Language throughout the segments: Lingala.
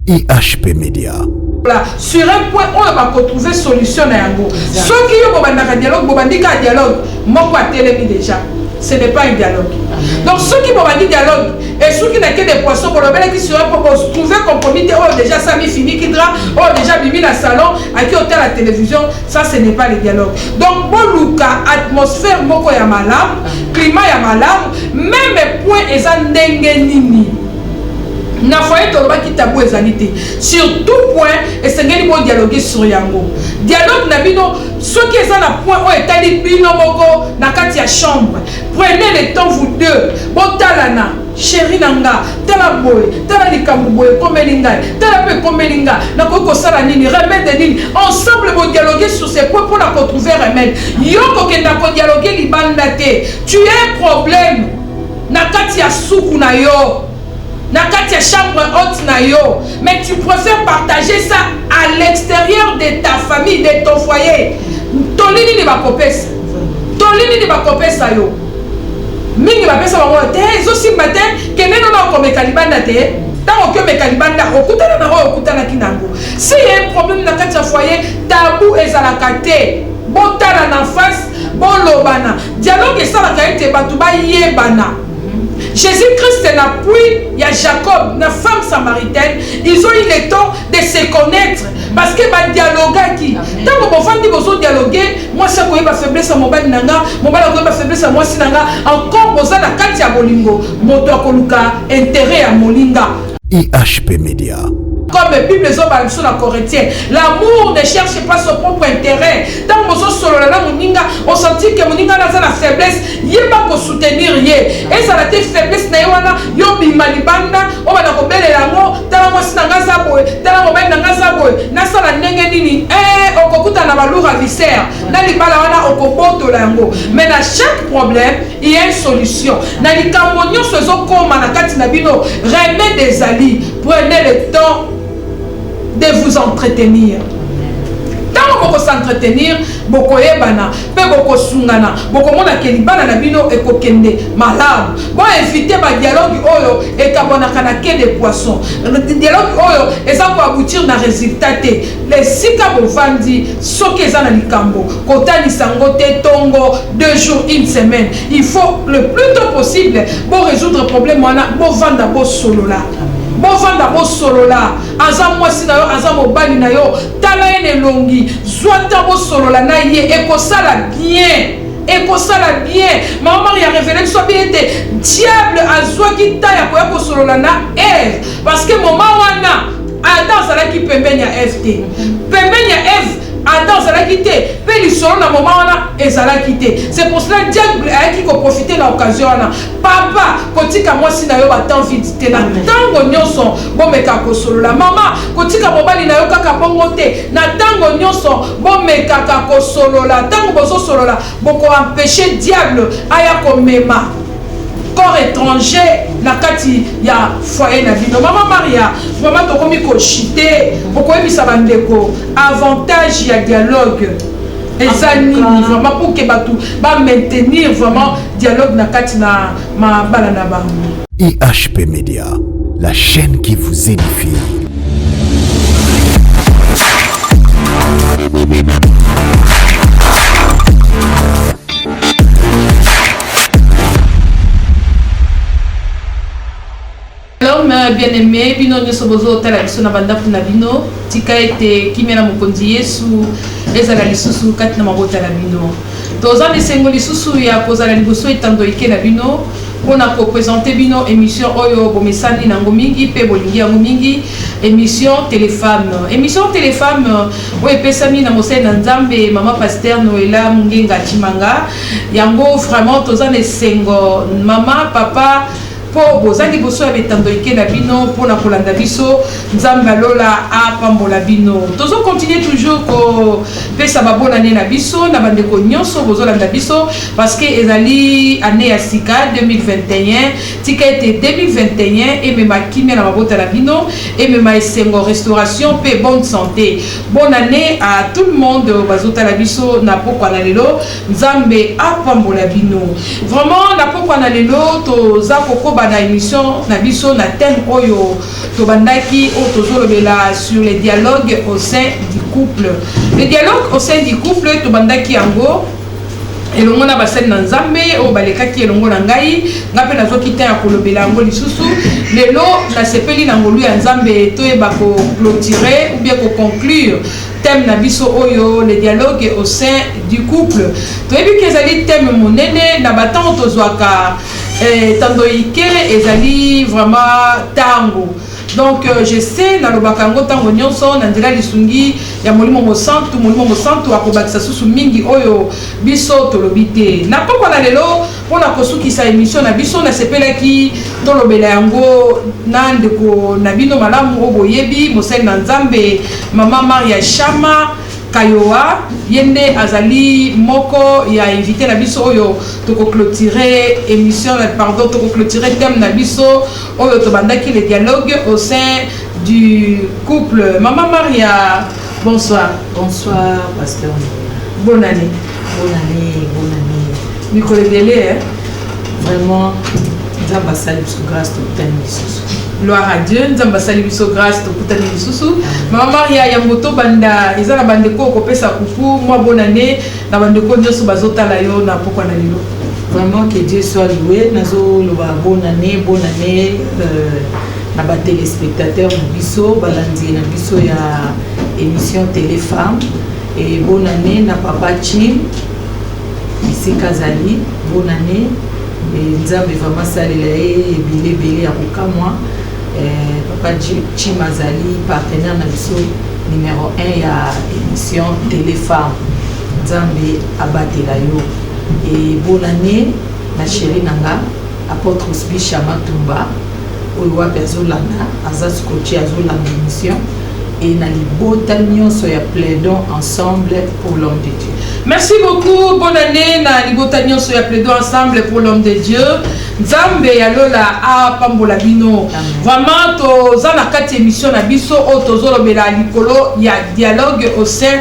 IHP Media. Voilà, sur un point, on va trouver solution à Yango. Ceux qui ont un dialogue, un dialogue, moi, je télémis déjà. Ce n'est pas un dialogue. Donc, ceux qui ont un dialogue, et ceux qui n'ont que des poissons, pour le qui seraient pour trouver un compromis, oh, déjà, ça m'est fini, qui dra, oh, déjà, Bibi, la salon, à qui hôtel la télévision, ça, ce n'est pas le dialogue. Donc, bon, Luka, atmosphère, moko ya malam, climat ya malam, même point, ils ont n'engenini. Na foyer toloba ki tabou ezalité sur tout point et c'est ngeli bon dialoguer sur yango dialogue na bino ceux qui sont na point o etali bino moko na kati ya chambre prenez le temps vous deux botalana chéri nanga tala boy tala likambu boy komelinga tala pe komelinga na ko sala nini remède nini ensemble bon dialoguer sur ces points pour la retrouver remède yoko kenda ko dialoguer libanda te tu as un problème na kati ya suku na yo na kati ya chambre haute na yo, mais tu préfères partager ça à l'extérieur de ta famille, de ton foyer. Ton lini ni ba kopesa. Ton lini ni ba kopesa yo. Mingi ba pesa ba te zo si matin ke neno na ko mekalibanda te. Tant que mekalibanda okutana na ro okutana kinango. Si y a un problème na kati ya foyer, tabou ezalaka te. Botala na face, bolobana. Dialogue ça la kaite batu ba yebana. Jésus-Christ n'a pris, il y a Jacob, la femme samaritaine, ils ont eu le temps de se connaître parce que va dialoguer qui. Tant que mon femme dit besoin dialoguer, moi ça quoi va faiblesse à mon bal nanga, mon bal va faiblesse à moi si nanga, encore besoin la katia bolingo, moto akoluka intérêt à molinga. IHP Media. Comme la Bible sur la Corinthienne, l'amour ne cherche pas son propre intérêt. Tant que on sentit que Moninga a la faiblesse, il n'y a pas de soutenir. Et ça a été faiblesse, il y a une malibanda, on va la rebelle l'amour, t'as la sinanga saboy, t'as la rebelle nanga saboy, nasa la nengenini, on kokuta na balou ravisseur, nali balawana okoboto lango. Mais à chaque problème, il y a une solution. Nali kamonyo sozo koma na kati na bino, remet des alliés, prenez le temps de vous entretenir. Tant que vous s'entretenir, beaucoup yebana, pe beaucoup sungana, beaucoup mona kelibana na bino e kokende malade. Bon éviter ba dialogue oyo et kabona kanake des poissons. Le dialogue oyo et ça pour aboutir na résultat te. Les sika bovandi soki eza na likambo, kotani sangote tongo 2 jours, 1 semaine. Il faut le plus tôt possible pour résoudre le problème wana, bo vanda bo solo là. Bon vanda bo solo la aza mwasi na yo aza mobali na yo tala ene longi zwata bo solo la na ye ekosala bien maman Marie a révélé soit bien été diable azwa ki taya ko ya solo la na Ève parce que maman wana Adam sala ki pembenya Ève te pembenya Ève Adam sala ki te pe li solo na maman wana ezala ki te c'est pour cela diable a qui ko profiter la occasion wana papa kotika mwasi na yo batan vite te na tango nyonso bomeka ko solo la mama kotika mobali na yo kaka bongo te na tango nyonso bomeka ko solo la tango bozo solo la boko empêcher diable aya ko mema corps étranger na kati ya foyer na bino maman Maria vraiment tokomi ko chiter boko ebisa bandeko avantage ya dialogue nini vraiment pour que batu ba maintenir vraiment dialogue na kati na ma balana ba. IHP Media, la chaîne qui vous édifie. Bien-aimé, bino nyoso bozo tala biso na banda na bino tika ete kimena mokonzi Yesu ezala lisusu kati na mabota na bino toza lesengo lisusu ya kozala liboso etando ike na bino pona ko présenter bino émission oyo bomesani nango mingi pe bolingi yango mingi émission téléfemme oyo epesami na mosali na Nzambe mama pasteur Noela Mungenga Chimanga yango vraiment toza lesengo mama papa po bozali boso ya betando ike na bino pona kolanda biso Nzambe lola apambola bino tozo continuer toujours ko pesa babona ne na biso na bandeko nyonso bozolanda biso parce que ezali année ya sika 2021 tika ete 2021 et même kimia na mabota na bino et même esengo restauration pe bonne santé bonne année à tout le monde bazota la biso na pokwa na lelo Nzambe apambola bino vraiment na pokwa na lelo toza koko loba na émission na biso na thème oyo tobandaki o tozolobela sur les dialogues au sein du couple. Les dialogues au sein du couple tobandaki yango elongo na basali na nzambe o balekaki elongo na ngai ngape nazoki te ya kolobela yango lisusu lelo nasepeli na ngolu ya nzambe toyeba ko clôturer ou bien ko conclure thème na biso oyo les dialogues au sein du couple. Toyebi ke ezali thème monene na batango tozwaka tando ike ezali vraiment tango. Donc je sais na lobaka ngo tango nyonso na ndela lisungi ya molimo mosantu akobakisa susu mingi oyo biso tolobite na poko na lelo pona kosukisa émission na biso na sepelaki tolobela yango na ndeko na bino malamu oboyebi mosali na nzambe Mama Maria Chama Kayoa yende azali moko ya invité na biso oyo toko clôturer émission pardon toko clôturer thème na biso oyo tobandaki les dialogues au sein du couple. Maman Maria, bonsoir. Bonsoir pasteur. Bonne année. Bonne année. Nicolas Délé, hein? Vraiment Nzamba sali biso grâce tokutani lisusu. Gloire à Dieu, Nzamba sali biso grâce tokutani lisusu. Maman Maria ya moto banda ezala bandeko kopesa kuku moi bonne année na bandeko nyonso bazotala yo na pokwa na lelo. Vraiment que Dieu soit loué. Nazo loba bonne année na ba téléspectateurs na biso balandi na biso ya émission Téléfemme et bonne année na papa Chim ici Kazali bonne année et Nzambe vraiment salela ebele ya kokamwa papa Chim Azali partenaire na biso numéro 1 ya émission Téléfemme Nzambe abatela yo et bonne année na chérie nanga apôtre Osbi Matumba oyo wapi azolanda aza scotché azolanda émission et na libota nyonso ya plaidon ensemble pour l'homme de Dieu. Merci beaucoup, bonne année na libota nyonso ya plaidon ensemble pour l'homme de Dieu. Nzambe ya lola a pambola bino. Vraiment toza na kati émission na biso o tozolobela likolo ya dialogue au sein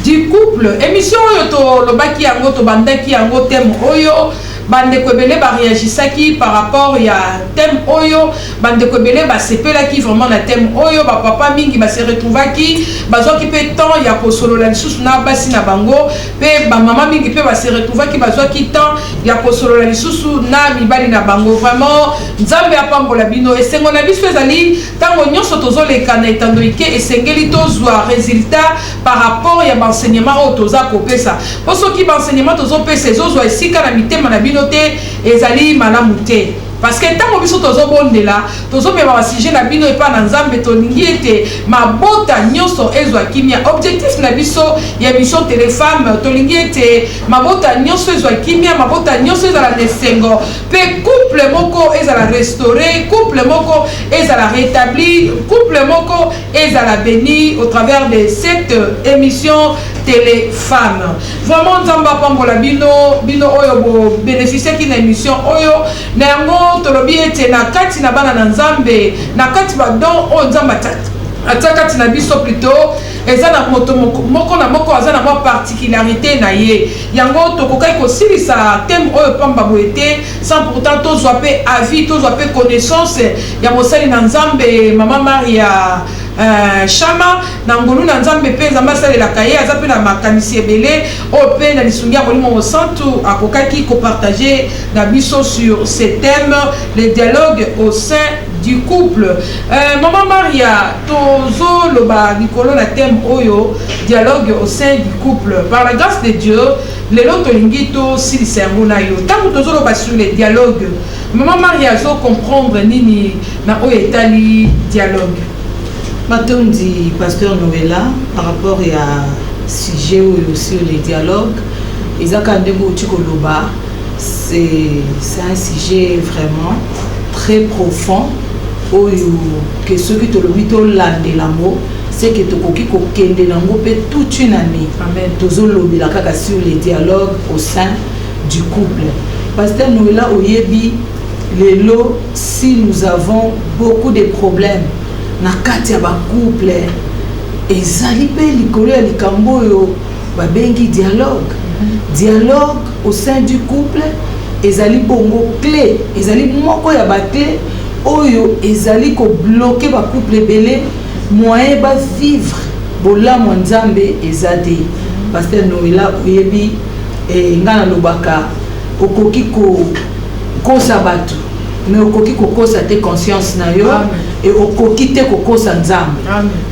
du couple. Émission oyo to lobaki yango to bandaki yango thème oyo bandeko ebele ba réagisaki par rapport ya thème oyo bandeko ebele ba sepelaki vraiment na thème oyo ba papa mingi ba se retrouvaki bazwaki pe temps ya kosolola lisusu na basi na bango pe ba mama mingi pe ba se retrouvaki bazwaki temps ya kosolola lisusu na mibali na bango. Vraiment Nzambe apambola bino esengo na biso ezali tango nyonso tozoleka na etando ike esengeli tozwa résultat par rapport ya enseignement oyo toza kopesa po soki ba enseignement tozopesa ezozwa esika na mitema na bino te ezali malamu te parce que tango biso tozobondela tozomema ba sujet na bino epa na Nzambe tolingi ete mabota nyonso ezwa kimia. Objectif na biso ya émission Téléfemme tolingi ete mabota nyonso ezwa kimia, mabota nyonso ezala nesengo pe couple moko ezala restaurer, couple moko ezala rétablir, couple moko ezala béni au travers de cette émission Téléfemme. Vraiment Nzamba pambola bino oyo bo bénéficier ki na émission oyo na yango tolobi ete na kati na bana na Nzambe na kati ba don o Nzamba atakati na biso plutôt eza na moto moko na moko aza na mwa particularité na ye yango tokokai kosilisa thème oyo pamba boete sans pourtant tozwa pe avis tozwa pe connaissance ya mosali na Nzambe Mama Maria Chama na ngolu na Nzambe pe Nzamba salelaka ye aza pe na makanisi ebele oyo pe na lisungi ya molimo mosantu akokaki kopartager na biso sur ce thème les dialogues au sein du couple. Maman Maria tozo loba likolo na thème oyo dialogue au sein du couple par la grâce de Dieu lelo tolingi to silisa yango na yo tango tozo loba sur les dialogues. Maman Maria zo comprendre nini na oyo etali dialogue. Matondi pasteur Noëlla par rapport à sujet sur les dialogues ezaka ndeko tikoloba c'est un sujet vraiment très profond oyo que ceux qui te le lande l'amour c'est que tokoki kokende nango pe toute une année. Amen. Tozolobela kaka sur les dialogues au sein du couple. Pasteur Noëlla oyebi lelo si nous avons beaucoup de problèmes na kati ya ba couple ezali pe likolo ya likambo oyo babengi dialogue. Dialogue au sein du couple ezali bongo clé ezali moko ya ba clé oyo ezali ko bloquer ba couple belé moyen ba vivre bolamu nzambe ezade pasteur Noela oyebi ngana lobaka okoki ko kosa bato mais okoki ko kosa te conscience na yo et okoki te ko kosa nzambe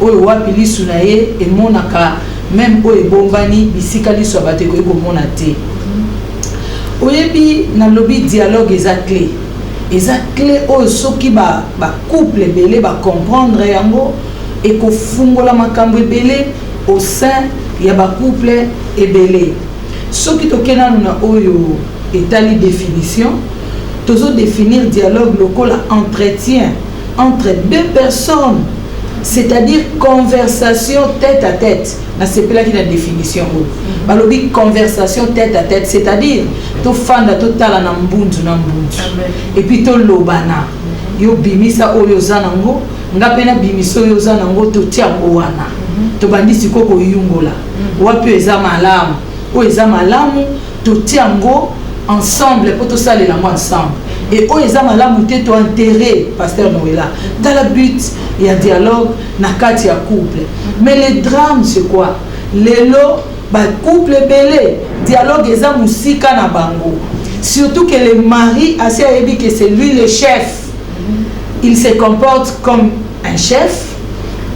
oyo wapi lisu na ye emonaka même oyo ebombani bisika lisu bato ko ekomona te oyebi na lobi dialogue eza clé oyo soki ba couple belé ba comprendre yango et ko fungola makambo ebele au sein ya ba couple ebele soki tokena na oyo etali définition tozo définir dialogue lokola entretien entre deux personnes, c'est-à-dire conversation tête à tête. C'est là qu'il y a une définition. Balobi conversation tête à tête, c'est-à-dire to fanda to tala na mbundu na mbundu. Et puis to lobana. Yo bimisa oyo zanango, ngapena bimiso yo zanango to tiango wana. To bandisi koko yungola. Wapi eza malamu. O eza malamu to tiango ensemble pour tout ça les langues ensemble. Et oh ils ont la montée to enterrer pasteur Noela. Dans le but il y a dialogue na kati ya couple. Mais le drame c'est quoi? Lelo ba couple belé dialogue ils ont musika na bango. Surtout que le mari assez dit que c'est lui le chef. Il se comporte comme un chef.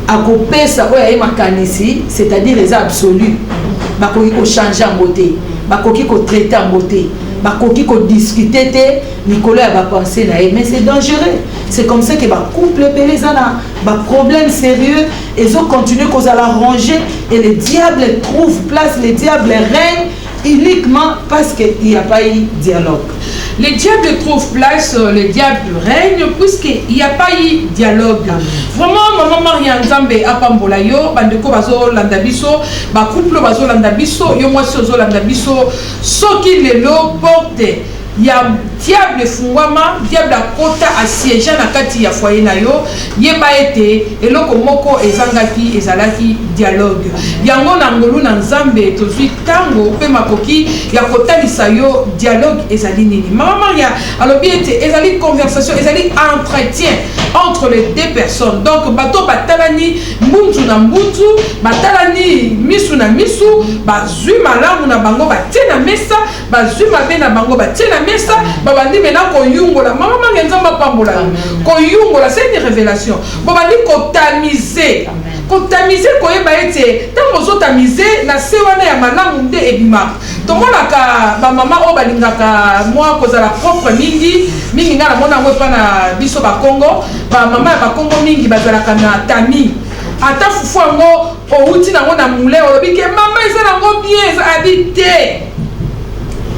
À couper ça ouais makanisi, c'est-à-dire les absolus. Ba ko changer en beauté, ba ko traiter en beauté. Bakoki ko discuter te Nicolas va penser na mais c'est dangereux. C'est comme ça que ba couple belé zana ba problème sérieux et ils ont continué qu'on a ranger et le diable trouve place, le diable règne uniquement parce qu'il n'y a pas eu dialogue. Le diable trouve place, le diable règne puisqu'il n'y a pas eu dialogue. Vraiment, maman Maria Nzambe apambola yo, bandeko bazo landabiso, ba couple bazo landabiso, yo moi sozo landabiso, so qui le lo porte. Il y a diable fungwama, diable akota assiégé na kati ya foyer na yo, yeba ete eloko moko ezangaki ezalaki dialogue. Yango na ngolu na Nzambe tozwi tango pe makoki ya kotalisa yo dialogue ezali nini. Mama Maria alobi ete ezali conversation, ezali entretien entre les deux personnes. Donc bato batalani mbuntu na mbuntu, batalani misu na misu, bazwi malamu na bango batena mesa, bazwi mabe na bango batena mesa, babandi mena ko yungola. Mama Maria Nzamba pambola ko yungola, c'est une révélation. Babandi ko tamiser. Ko tamiser ko yeba ete tango zo tamiser na se wana ya malamu nde ebima. Tomona ka ba mama o balingaka moi ko za la propre mingi ngana mona ngwe pa na biso ba Congo, ba mama ya ba Congo mingi bazalaka na tami. Ata fufu ngo o uti nango na mule o lobi ke mama ezala ngo bien habité.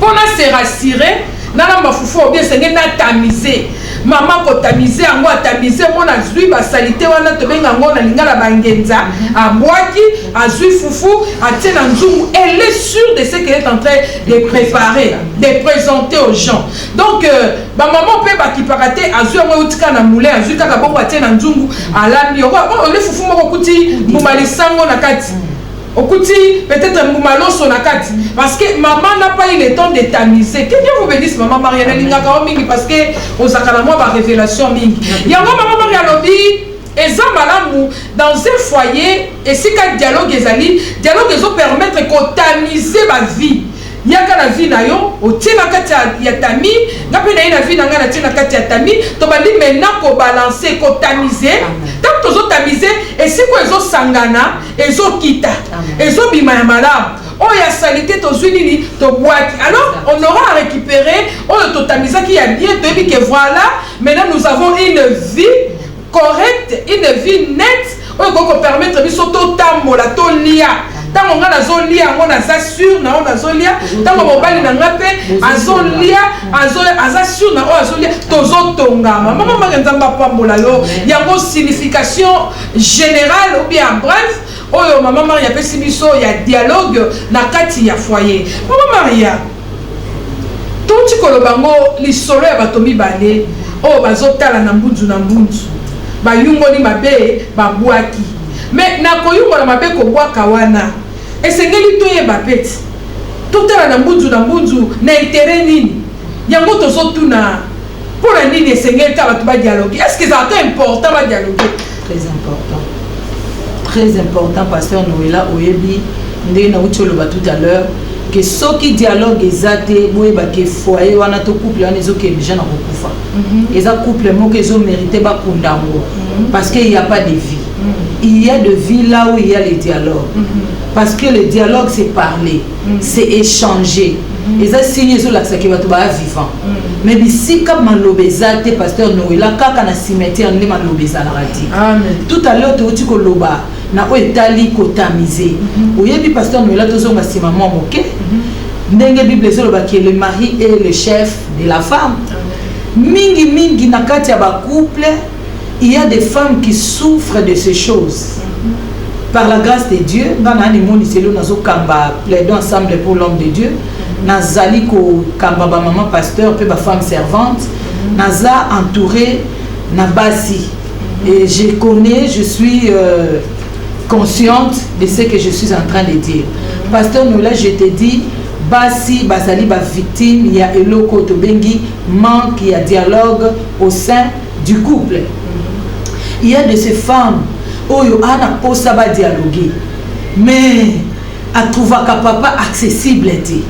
Pona se rassurer nana mafufu o bien senge na tamiser. Maman ko tamiser ngo tamiser mona zui ba salité wana to benga ngo na lingala bangenza abwaki azui fufu atena nzungu. Elle est sûre de ce qu'elle est en train de préparer, de présenter aux gens. Donc ba maman pe ba kiparate azui ngo utika na mule azui kaka bongo atena nzungu alambi o le fufu moko kuti mumalisango na kati. Okuti peut-être Moumaloso nakati parce que maman n'a pas eu le temps de tamiser. Que Dieu vous bénisse maman Mariana Lingaka mingi parce que on zakala moi ba révélation mingi. Yango maman Mariana lobi eza malamu dans un foyer et si ka dialogue ezali dialogue ezo permettre ko tamiser ba vie. Yaka la vie na yo otina kati ya tami ngape na ina vie na ngana tina kati ya tami to bandi maintenant ko balancer ko tamiser tant to zo tamiser et si ko ezo sangana ezo kita ezo bima ya malamu o ya salité to zwinini to boaki. Alors on aura à récupérer on to tamiser qui a bien to bi que voilà maintenant nous avons une vie correcte, une vie nette on ko permettre biso to tamola to lia. Tant on a zolia, on a assure, on a zolia. Tant on va aller dans la paix, azolia, assure, on a zolia. Tozo tonga. Maman Maganzamba Pambolalo. Il y a une signification générale ou bien bref. Oh maman Maria Pessimiso, il y a dialogue na kati ya foyer. Maman Maria. Tonti kolobango li solo ya batomi bale. Oh bazotala na mbunzu na mbunzu. Ba yungoli mabe ba buaki. Mais na koyungola mabe ko bwaka wana. Esengeli toye bapeti. Totala na mbunzu na intérêt nini. yango tozotuna mpona nini esengeli ta bato badialogue. Est-ce que ezalaka important badialogue? Très important, pasteur Noëlla oyebi ndenge nauti oloba tout à l'heure que soki dialogue ezate boyeba ke foyer wana to couple wana ezokende déjà na kokufa. Eza couple moko ezomérité bakundango parce qu'il n'y a pas de vie. Il y a de vie là où il y a le dialogue. Parce que le dialogue c'est parler, c'est échanger. Et ça signe sur l'accès qui va être vivant. Mais si comme malobezate pasteur Noëlla kaka na cimetière ndi malobezala rati. Tout à l'heure tu dis que loba na oetali kotamiser. Oyebi pasteur Noëlla tozonga sima mo moke. Ndenge Bible ezoloba que le mari est le chef de la femme. Mingi mingi na kati ya ba couple, il y a des femmes qui souffrent de ces choses. Par la grâce de Dieu, bana ni moni selo nazo kamba plaidons ensemble pour l'homme de Dieu. Nazali ko kamba ba maman pasteur pe ba femme servante. Naza entouré na basi. Et je connais, je suis consciente de ce que je suis en train de dire. Pasteur Noëlla, je te dis basi basali ba victime, il y a eloko to bengi manque, il y a dialogue au sein du couple. Il y a de ces femmes oyo ana posa ba dialoguer mais a trouver ka papa accessible était.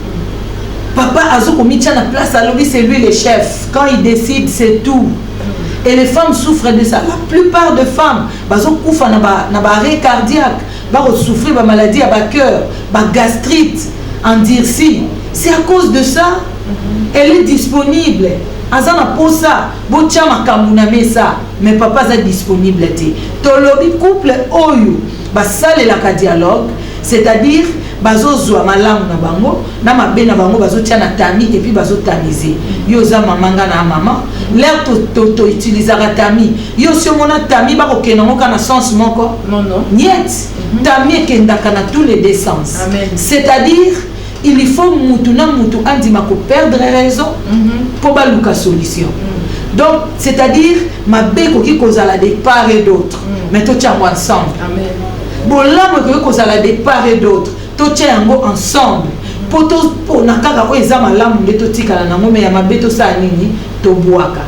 Papa azoko mitya na place alobi c'est lui le chef, quand il décide c'est tout. Et les femmes souffrent de ça. La plupart des femmes bazo kufa na ba arrêt cardiaque, ba souffrir ba maladie à ba cœur, ba gastrite, endurci. C'est à cause de ça. Elle est disponible. Azana posa bocha makambu na mesa mais papa est disponible te. Tolobi couple oyo basalela ka dialogue, c'est-à-dire bazozwa malamu na bango na mabe na bango bazotia na tami et puis bazotamiser. Yo za mamanga na mama l'air to utilisera tami. Yo si mona tami ba kokena moka na sens moko. Non. Niet. Tami kendaka na tous les deux sens. C'est-à-dire il faut mutu na mutu andima ko perdre raison pour baluka solution. Donc c'est-à-dire ma beko qui kozala de part et d'autre mais to tient ensemble. Amen. Bolamo ko kozala de part et d'autre to tient ensemble. Pour nakaka ko ezama lamu de to tikala na ngome ya mabeto sa nini to boaka.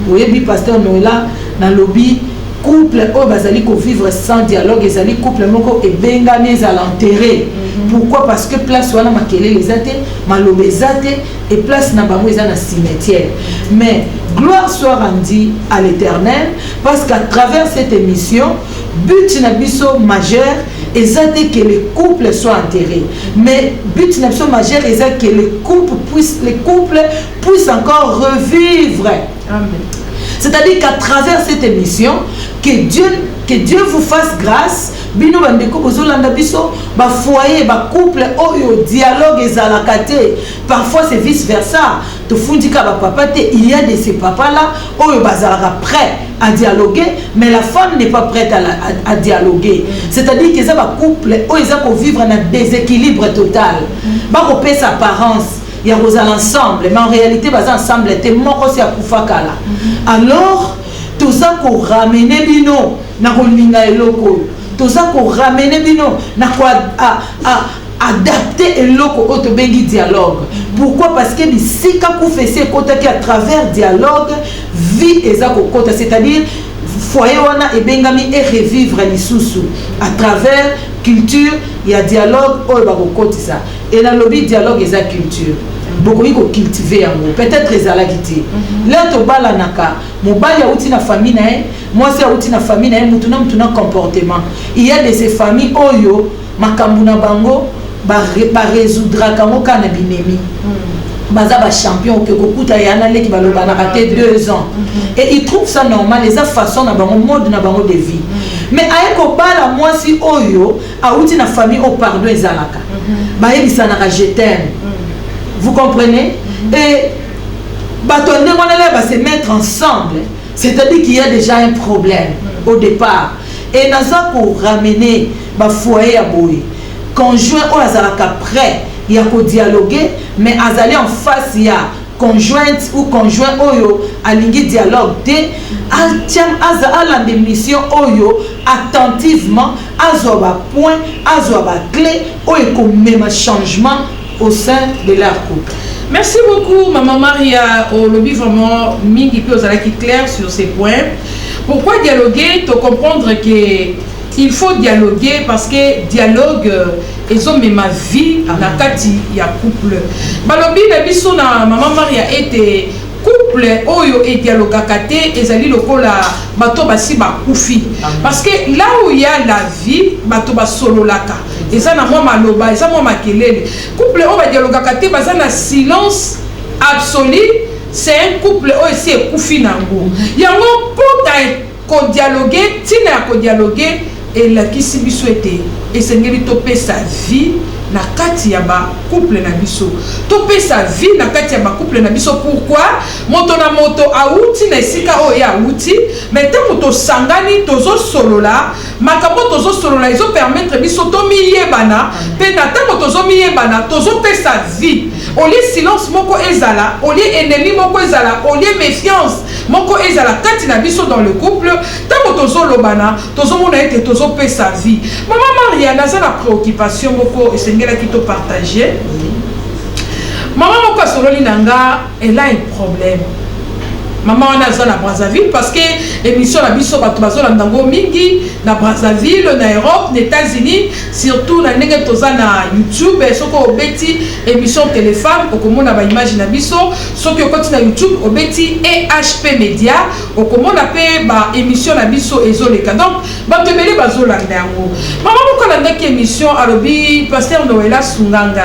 Oyebi pasteur Noëlla na lobby couple o bazali ko vivre sans dialogue, ezali couple moko e bengami za l'enterrer. Pourquoi? Parce que place wana makele les ate, malobezate et place na bango eza na cimetière. Mais gloire soit rendue à l'Éternel parce qu'à travers cette émission, but na biso majeur ezate que les couples soient enterrés. Mais but na biso majeur ezate que les couples puissent encore revivre. Amen. C'est-à-dire qu'à travers cette émission, que Dieu vous fasse grâce. Bino bandeko bozolanda biso ba foyer ba couple oyo dialogue ezalakate. Parfois c'est vice versa. To fundika ba papa te, il y a de ces papas là oyo bazalaka prêt à dialoguer mais la femme n'est pas prête à dialoguer. C'est-à-dire que ça ba couple oyo za ko vivre un déséquilibre total. Ba ko pesa apparence il y a ensemble mais en réalité bas ensemble était moko si akufakala. Alors tout ça ko ramener bino na kolinga eloko. Tout ça qu'on ramène bino na quoi adapter eloko auto bengi dialogue. Pourquoi? Parce que si ka ku fesse kota ki à travers dialogue vie ezako kota, c'est-à-dire foyer wana e bengami et revivre lisusu à travers culture, il y a dialogue o ba ko kotisa. Et na lobby dialogue eza culture. Beaucoup ko cultiver yango peut-être ezalaki te là to bala naka mobali auti na famille na moi c'est auti na famille na mutu na comportement. Il y a de ces familles oyo makambu na bango ba résoudra kango kana binemi baza ba champion ke kokuta yana leki baloba na raté 2 ans et ils trouvent ça normal les façon na bango mode na bango de vie. Mais ayeko bala moi si oyo auti na famille au pardon ezalaka ba yebisa na je t'aime. Vous comprenez? Et bâtonner on va se mettre ensemble. C'est-à-dire qu'il y a déjà un problème au départ. Et nous avons ramener le foyer à boy. Conjoint ou azalaka prêt, il y a qu'au dialoguer, mais azali en face il y a conjointe ou conjoint oyo alingi dialogue té altiam azala mission oyo attentivement azoba point azoba clé oyo ko même changement au sein de leur couple. Merci beaucoup, Maman Maria. Au lobby vraiment, Mingi peut qui clair sur ces points. Pourquoi dialoguer? Tu comprendre que il faut dialoguer parce que dialogue, ils ont mis ma vie dans la kati il y a couple. Balobi na biso na Maman Maria était couple oyo et dialogue akate ezali lokola bato basi ba kufi parce que là où il y a la vie bato ba solo laka eza na mwa maloba eza mwa makelele couple oyo ba dialogue akate baza na silence absolu c'est un couple oyo si ekufi nango yango pour ko dialoguer tina ko dialoguer et la kisi biso ete esengeli topé sa vie na kati ya ba couple na biso topé sa vie na kati ya ba couple na biso. Pourquoi moto na moto auti na esika oyo ya auti mais te moto sangani tozo solola makambo tozo solola izo permettre biso to miyebana pe na tango tozo miyebana tozo pe sa vie au lieu silence moko ezala au lieu ennemi moko ezala au lieu méfiance moko ezala kati na biso dans le couple tango tozo lobana tozo mona ete tozo pe sa vie. Maman Maria naza na préoccupation moko esengela ki to partager. Maman moko sololi nanga elle a un problème. Maman on a na Brazzaville parce que émission la biso bato bazola ndango mingi na Brazzaville na Europe na États-Unis surtout na ndenge toza na YouTube soko obeti émission téléphone okomona ba image na biso soki okoti na YouTube obeti EHP Media okomona pe ba émission na biso ezoleka donc bato bele bazola ndango. Maman moko na ndaki émission alobi pasteur Noëlla Sunganga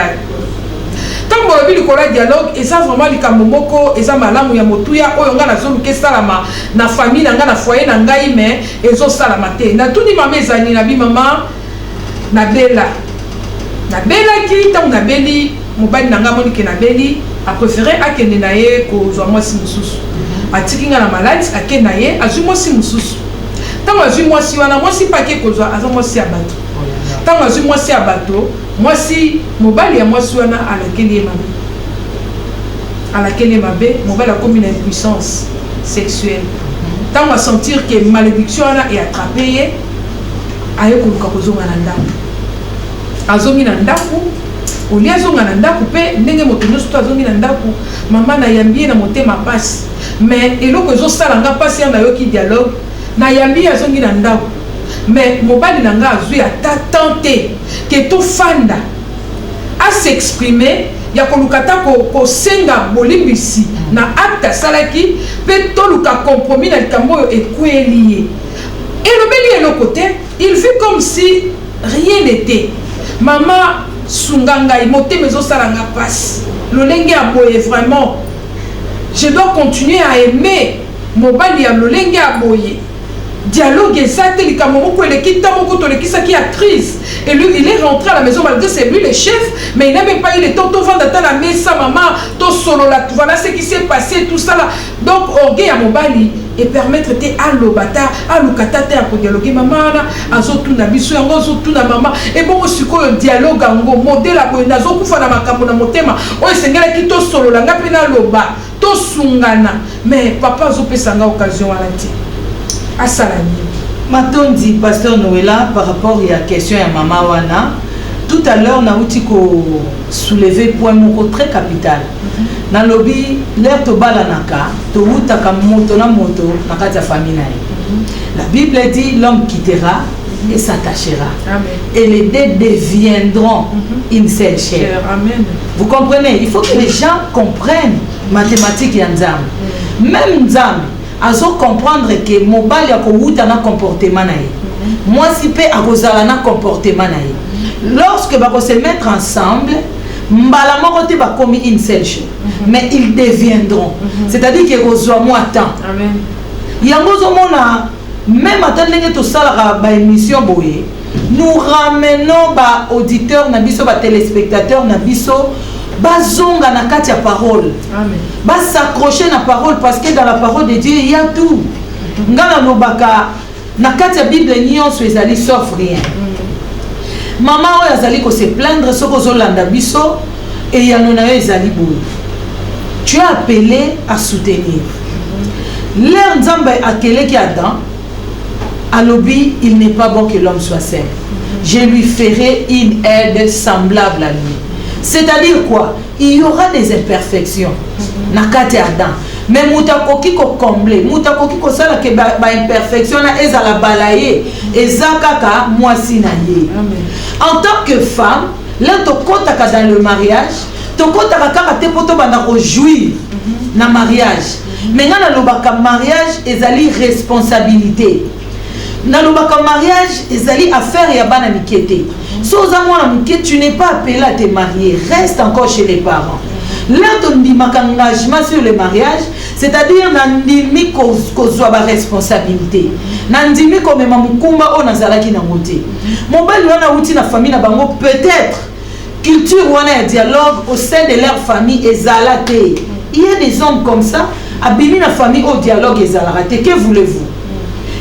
tant que le dialogue et ça vraiment les kamomoko et ça malamu ya motuya oyo nga na zolu ke salama na famille nga na foyer na ngai mais ezo salama te na tout ni mama ezani na bi mama na bela ki tant na beli mobali na nga moni ke na beli a préféré akende na ye ko zo mwasi mususu atiki nga na malade akende na ye azu mwasi mususu tant azu mwasi wana mwasi pa ke ko zo azu mwasi ya bato tant azu mwasi ya bato mwasi mobali ya mwasi wana alakeli mabe mobali akomi na impuissance sexuelle tant va sentir que malédiction wana est attrapée aye koluka kozonga na ndako azongi na ndako oli azonga na ndako pe ndenge moto nyonso to azongi na ndako mama na yambi na motema pasi mais eloko ezosala nga pasi ya nayoki dialogue na yambi azongi na ndako mais mobali na nga azwi ata tenter que to fanda à s'exprimer ya kolukata ko senga bolimbisi na acte salaki pe to luka compromis na likambo yo ekweli et le beli le côté il fait comme si rien n'était. Maman Sunganga imote mezo salanga passe lolenge aboye vraiment je dois continuer à aimer mobali ya lolenge aboye dialogue exact les kamomoko et qui tamoko to le qui actrice et lui il est rentré à la maison malgré c'est lui le chef mais il n'a même pas eu le temps de vendre dans la maison maman to solo là voilà ce qui s'est passé tout ça là donc orgueil à mobali et permettre te alobata alukata te à dialoguer maman na azotu na biso yango azotu na maman et bon siko dialogue ngo modèle a boye nazo kufa na makambo na motema o esengela ki to solo là nga pena loba to sungana mais papa zo pesanga occasion à la ti Assalami. Matondi, pasteur Noëlla, par rapport à la question à Mama Wana, tout à l'heure, on a soulevé un point très capital. Dans le lobby, l'air to balanaka, to utaka moto na moto, na kata famille. La Bible dit l'homme quittera et s'attachera. Et les deux deviendront une seule chair. Amen. Vous comprenez? Il faut que les gens comprennent mathématiques et Nzambe. Même Nzambe. Azo comprendre que mobali ya kouta na comportement na ye. Moi si pe akozala na comportement na ye. Lorsque ba se mettre ensemble, mbala moko te ba komi une seule chose. Mais ils deviendront. C'est-à-dire que kozwa moi temps. Amen. Yango zo mona même attendre ndenge to sala ba émission boye, nous ramenons ba auditeurs na biso ba téléspectateurs na biso bazonga na kati ya parole. Amen. Bas s'accrocher na parole parce que dans la parole de Dieu il y a tout. Ngala lobaka na kati ya Bible nyonso ezali sauf rien. Maman oyo azali ko se plaindre soko zolanda biso et yano na yo ezali boye. Tu es appelé à soutenir. L'air Nzambe akele ki Adam alobi il n'est pas bon que l'homme soit seul. Je lui ferai une aide semblable à lui. C'est-à-dire quoi? Il y aura des imperfections. Nakate Adam. Mais mutakoki ko combler, mutakoki ko sala ke ba imperfection na ezala balaye, ezakaka mwasi na ye. En tant que femme, là to kotaka dans le mariage, to kotaka kaka te poto bana ko jouir na mariage. Mais nga na lobaka mariage ezali responsabilité. Na lobaka mariage ezali affaire ya bana mikete. So za mwana muke, tu n'es pas appelé à te marier, reste encore chez les parents. Là, on dit engagement sur le mariage, c'est-à-dire nandimi kozwa ba responsabilité. Nandimi comme mamukumba o nazalaki na ngote. Mobali wana uti na famille na bango, peut-être culture wana ya dialogue au sein de leur famille ezalate. Il y a des hommes comme ça, abimi na famille au dialogue ezalate. Que voulez-vous?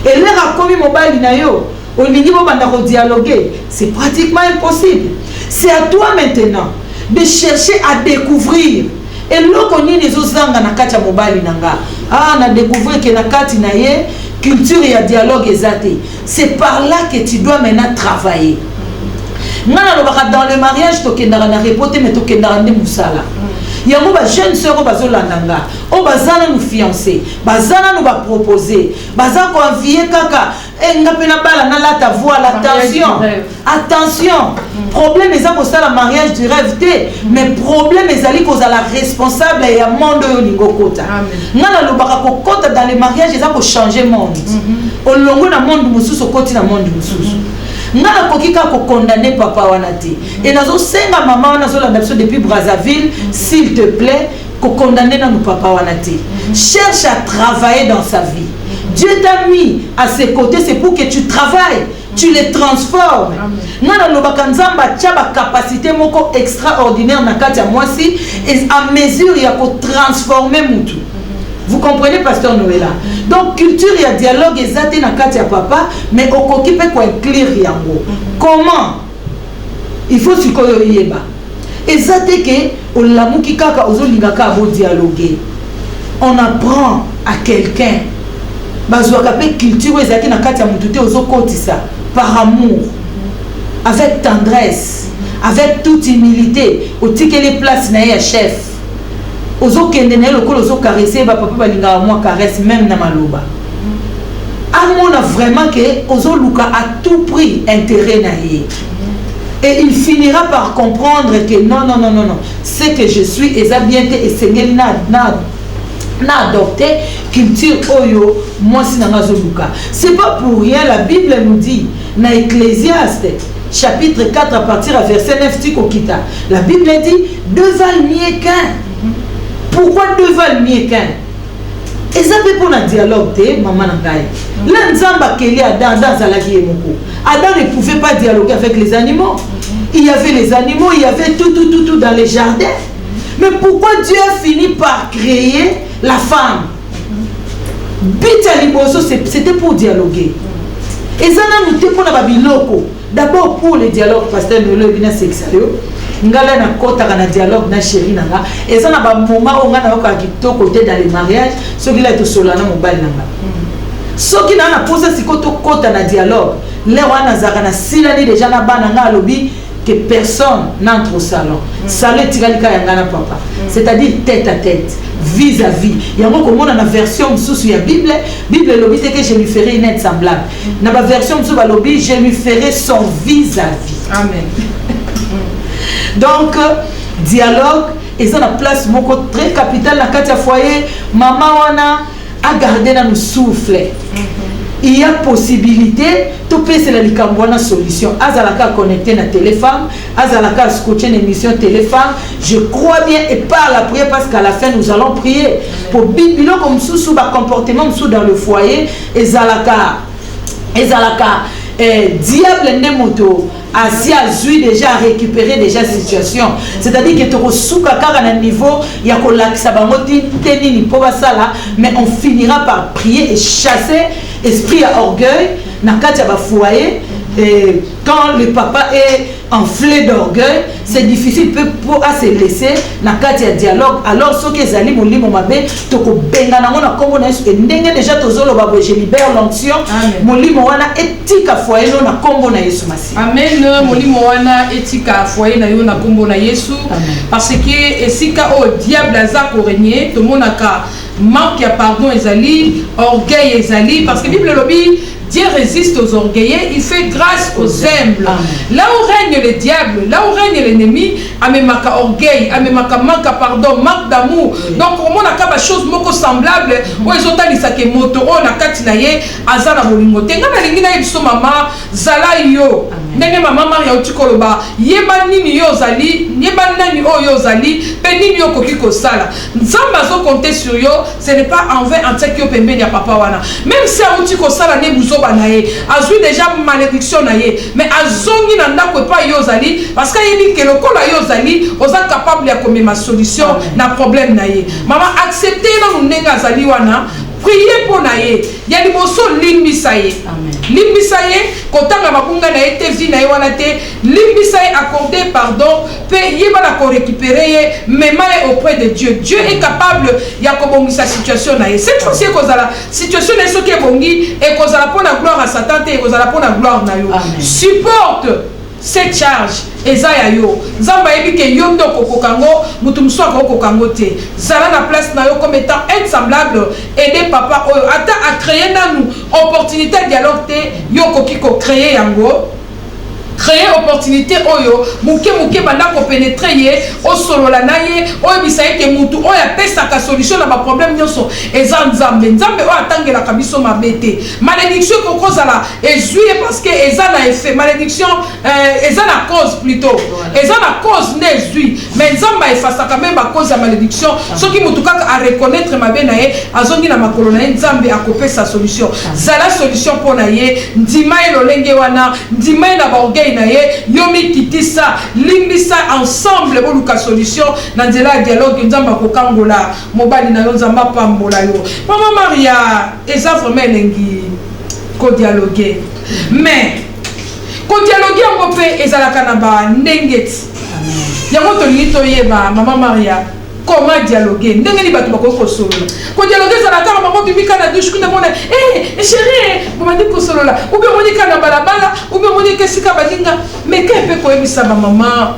Et leur a commis mobali na yo, au niveau banda ko dialoguer, c'est pratiquement impossible. C'est à toi maintenant de chercher à découvrir. Et là, on y les autres na kati mobile nanga. Ah, na découvrir que na kati na ye culture et dialogue ezate. C'est par là que tu dois maintenant travailler. Dans le mariage, tu as na repoter mais tu as na musala. Il y a des jeunes sœurs qui nous fiancés, qui nous proposer, qui convier kaka, attention, problème est ça la mariage du rêve, mais problème est ça la responsable et à monde kota. Dans les mariages, ils ont changé le monde. Au long du monde, au côté du monde. Nana kokika ko condamner papa wanati et nazo senga maman nazo la depuis Brazzaville, s'il te plaît, ko condamner na papa wanati. Cherche à travailler dans sa vie. Dieu t'a mis à ses côtés, c'est pour que tu travailles, tu les transformes. Nana lobaka nzamba tia ba capacité moko extraordinaire na kati ya mwasi et à mesure ya ko transformer mutu. Vous comprenez, pasteur Noëlla? Donc, culture et dialogue, exacté na katia papa, mais au coquipé quoi clear yango. Comment? Il faut se koyoyeba. Exacté que au lamuki kaka ozo lingaka abo dialoguer. On apprend à quelqu'un. Bazouaka pe culture exacté na katia mutute ozo kotisa par amour, avec tendresse, avec toute humilité. Au tike les places na ya chef. Ozo kendene lokolo ozo caresser ba papa balinga moi caresse même na maloba. Amona vraiment que ozo luka à tout prix intérêt na ye. Et il finira par comprendre que non, ce que je suis et ça bien et Seigneur na adopté culture oyo moi si na luka. C'est pas pour rien la Bible nous dit dans Ecclésiaste chapitre 4 à partir à verset 9 tikokita. La Bible dit deux valent mieux qu'un. Pourquoi deux valent mieux qu'un? Et ça peut pour un dialogue, maman Nangaï. L'Anzamba Kelly Adam dans Zalagi et Moko. Adam ne pouvait pas dialoguer avec les animaux. Il y avait les animaux, il y avait tout dans les jardins. Mais pourquoi Dieu a fini par créer la femme? C'était pour dialoguer. Et ça nous dit pour la biloko. D'abord pour le dialogue, pasteur Nolo Bina Sexario. Ngala na kota kana dialogue na chérie nanga et ça na ba moment on ngana ko akito côté dans les mariages ce qui là to solana mobile nanga ce qui na poser sikoto kota na dialogue les wana zaka na silani déjà na bana nga lobby que personne n'entre au salon salé tikalika yanga na papa c'est-à-dire tête à tête vis-à-vis yango comme on a la version sous la Bible lobby c'est que je lui ferai une aide semblable na ba version sous ba lobby je lui ferai son vis-à-vis. Amen. Donc, dialogue, et ça la place très capitale dans le foyer. Maman wana a gardé dans le souffle. Il y a possibilité, tout peut c'est la solution. Azalaka connecté na téléphone, azalaka scotcher une émission téléphone. Je crois bien et par la prière parce qu'à la fin nous allons prier pour bibilo comme sous bas comportement sous dans le foyer. Ezalaka, diable ne moto. Asi azui déjà à récupérer déjà la situation. C'est-à-dire que tu as un niveau, il y a mais on finira par prier et chasser esprit à orgueil, na katia ba foyer, Et quand le papa est enflé d'orgueil, c'est difficile pour se laisser dans le dialogue. Alors, ceux qui sont mon livre, je déjà je libère l'onction. Mon livre, éthique à foyer, na combo na Yesu Masi. Amen. Mon livre, éthique à foyer, na combo na Yesu. Parce que si le diable a régné, tout le monde a manque à pardon, ezali, orgueil, ezali. Parce que la Bible dit, Dieu résiste aux orgueilleux, il fait grâce aux humbles. Là où règne le diable, là où règne l'ennemi, amemaka orgueil, amemaka manque à pardon, manque d'amour. Donc, on a des choses semblables. Où ils ont dit que moto, on a katinaye, azana bolingote. Ngana lingina yebso mama, zala yo. Nene mama Maria utikoloba, yeba nini yo zali, yeba nani o yo zali, pe nini yo kokiko sala. Nzamba zo compter sur yo, ce n'est pas envers antek yo pembe ya papa wana. Même si a utiko sala ne buzo banaye, azui déjà malédiction naye, mais azongi nanda ko pas yo zali parce que yebi ke lokola yo zali, oza capable ya komema ma solution na problème naye. Maman accepter na ndenga zali wana. Priez pour naye. Il y a des mots limbisaye. Limbisaye, kotanga makunga na ete vi na wana te. Limbisaye accordé pardon, payer la récupérer, mais mal auprès de Dieu. Dieu est capable il y a comme sa situation naye. Cette fois-ci que la situation est ce qui est bongi et que la pour la gloire à Satan et que la pour la gloire na yo. Supporte cette charge ezaya yo nzamba yebi ke yo ndo kokokango mutu mso kokokango te zala na place na yo comme étant insemblable aider papa oyo ata a créer nanu opportunité dialogue te yo koki ko créer yango créer opportunité oyo muke banda ko pénétrer ye o solo la naye oyo bisaye ke mutu oyo pesa ka solution na ba problème nyonso eza nzambe o atangela kabiso mabete malédiction ko kozala ezuye parce que eza na effet malédiction eza na cause plutôt eza na cause ne ezui mais nzamba efasa quand même ba cause ya malédiction soki mutu kaka a reconnaître mabe na ye azongi na makolo na ye nzambe akope sa solution zala solution pour na ye ndima elolenge wana ndima na ba naye yomi kitisa limbisa ensemble boluka solution na nzela dialogue nzamba kokangola mobali na yo nzamba pambola yo mama Maria eza vraiment elengi ko dialoguer mais ko dialoguer ngo pe ezalaka na ba ndengeti yango to lito yeba mama Maria comment dialoguer ndenge ni bato bakoko solola ko dialoguer za la maman bibika na douche kuna mona chérie maman dit ko solola ou bien monika na balabala ou bien monika sika balinga mais que peut ko ebisa maman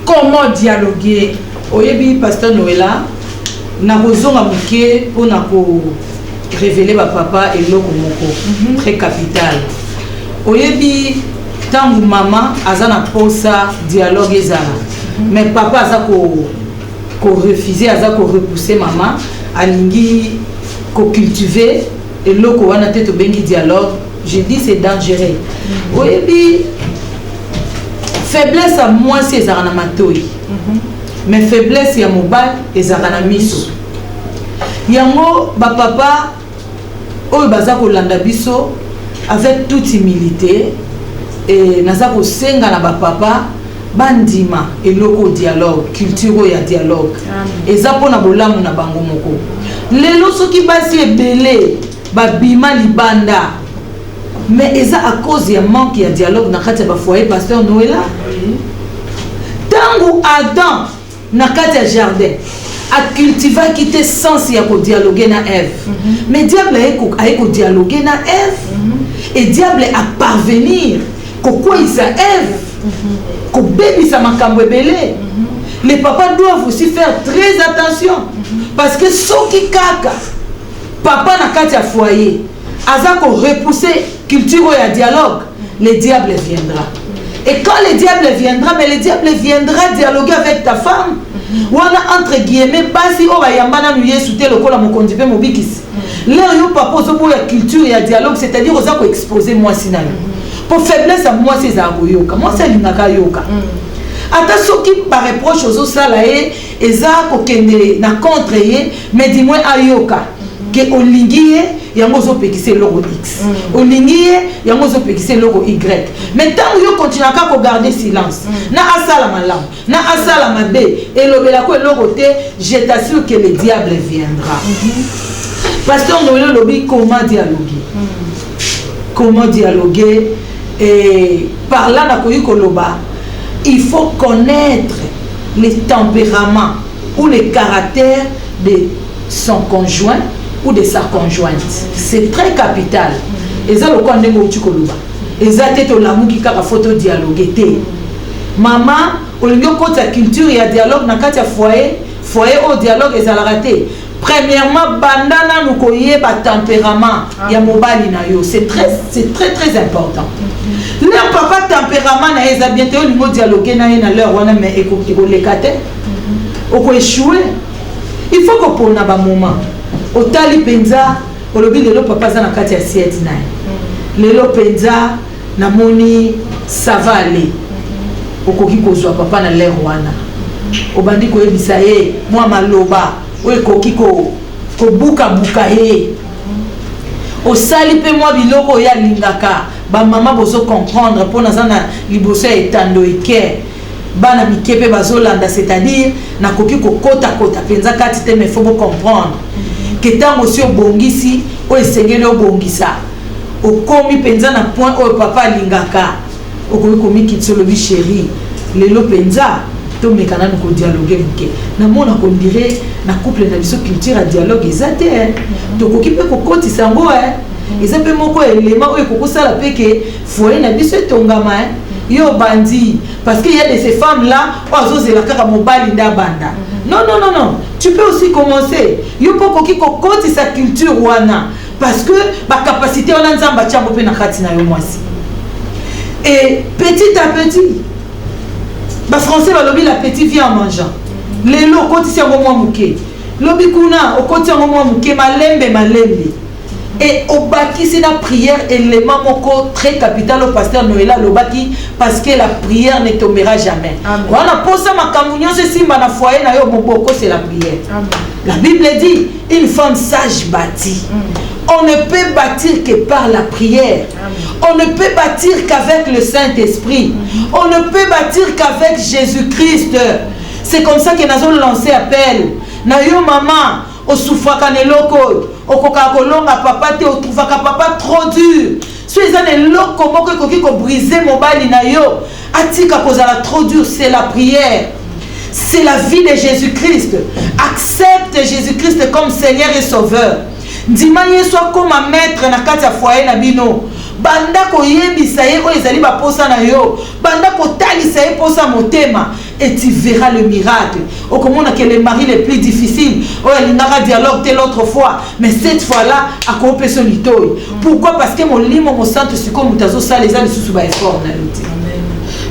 comment dialoguer oyebi pasteur Noëlla na kozonga muke pour na ko révéler ba papa eloko moko très capital oyebi tangu maman azana posa dialogue ezala mais papa azako ko refuser aza ko repousser maman alingi ko cultiver et loko wana te to bengi dialogue je dis c'est dangereux oyebi faiblesse à moi c'est ezana matoi mais faiblesse ya mobile ezana miso yango ba papa oyo baza ko landa biso avec toute humilité et naza ko senga na ba papa bandima eloko dialogue culture ya dialogue eza pona bolamu na bango moko lelo soki basi ebele babima libanda mais eza à cause ya manque ya dialogue na kati ya bafoyer pasteur Noëlla tangu Adam na kati ya jardin a cultiver quitter sens ya ko dialoguer na Ève mais diable a ko dialoguer na Ève et diable a parvenir kokwa isa Ève kobebisa makambo ebele les papas doivent aussi faire très attention parce que soki kaka papa na kati ya foyer aza ko repousser culture ya dialogue le diable viendra et quand le diable viendra mais le diable viendra dialoguer avec ta femme wana entre guillemets basi o bayambana nu Yesu te lokola mokonzi pe mobikisi lero yo papa ozoboya culture ya dialogue c'est-à-dire oza ko exposer moi sinalo pour faiblesse à moi c'est zagoyoka moi c'est linaka yoka ata soki par reproche aux sala e eza ko kende na contre ye mais dis-moi ayoka que olingiye yango zo pekise logo x olingiye yango zo pekise logo y mais tant yo continue ka ko garder silence na asala malam na asala mabe et lobela ko logo te je t'assure que le diable viendra pasteur Noëlla lobi comment dialoguer et par là nakoyi koloba il faut connaître les tempéraments ou les caractères de son conjoint ou de sa conjointe. C'est très capital. Et ça, le quoi ndenge uti koloba. Et ça, tête au lamu qui kaka photo dialogue te. Maman, au lieu de la culture, il y a dialogue dans le foyer. Foyer au dialogue, et ça l'a raté. Premièrement, bandana nous koye ba tempérament. Il y a mobile na yo. C'est très important. Leur papa tempérament na eza bientôt au niveau dialogue na leur wana mais écoute les kate. Oko échouer. Il faut que pour na ba moment. Otali penza, olobi lelo papa za na kati ya siete na. Lelo penza na moni ça va aller. Okoki kozwa papa na leur wana. Obandi ko ebisa ye, moi maloba, oye koki ko buka ye. Osali pe moi biloko ya lingaka, ba mama bozo comprendre pour nazana liboso etando eke. Bana mikepe bazolanda, c'est-à-dire na koki ko kota penza kati te mais faut comprendre. Que tant aussi obongisi, o esengeli obongisa. Okomi penza na point o papa lingaka. Okomi komi kitsolobi chéri. Lelo penza to mekana ko dialoguer muke. Na mona ko dirait na couple na biso culture a dialogue ezate. To koki pe ko koti sango Eza pe moko élément o ko sala pe ke foyer na biso tongama yo bandi parce qu'il y a de ces femmes là ozo zela kaka mobali nda banda. Non. Tu peux aussi commencer. Yo poko ki ko koti sa culture wana parce que ba capacité on a nzamba tchambo pe na kati na yo mwasi. Et petit à petit ba français ba lobi la petite vient en mangeant. Lelo koti si ngo mwa muke. Lobi kuna o koti ngo mwa muke malembe. Et au baki c'est la prière élément moko très capital au pasteur Noëlla le baki parce que la prière ne tombera jamais. Voilà pour ça ma communion c'est si na foyer na yo boboko c'est la prière. Amen. La Bible dit une femme sage bâtit. On ne peut bâtir que par la prière. Amen. On ne peut bâtir qu'avec le Saint-Esprit. On ne peut bâtir qu'avec Jésus-Christ. C'est comme ça que nous avons lancé appel. Na yo maman au souffraka neloko okoka kolonga papa te otrouvaka papa trop dur so ezane loko moko ekoki ko briser mobali na yo atika kozala trop dur. C'est la prière, c'est la vie de Jésus-Christ. Accepte Jésus-Christ comme Seigneur et Sauveur. Ndima Yesu comme maître na kati ya foyer na bino. Banda ko yebisa ye o ezali ba posa na yo. Banda ko talisa ye posa motema. Et tu verras le miracle. Au comment que les maris les plus difficiles, oh il y a un dialogue tel l'autre fois, mais cette fois-là à quoi personne n'y toille. Pourquoi? Parce que mon lit mon centre c'est comme mutazo ça les ans sous effort na lutte.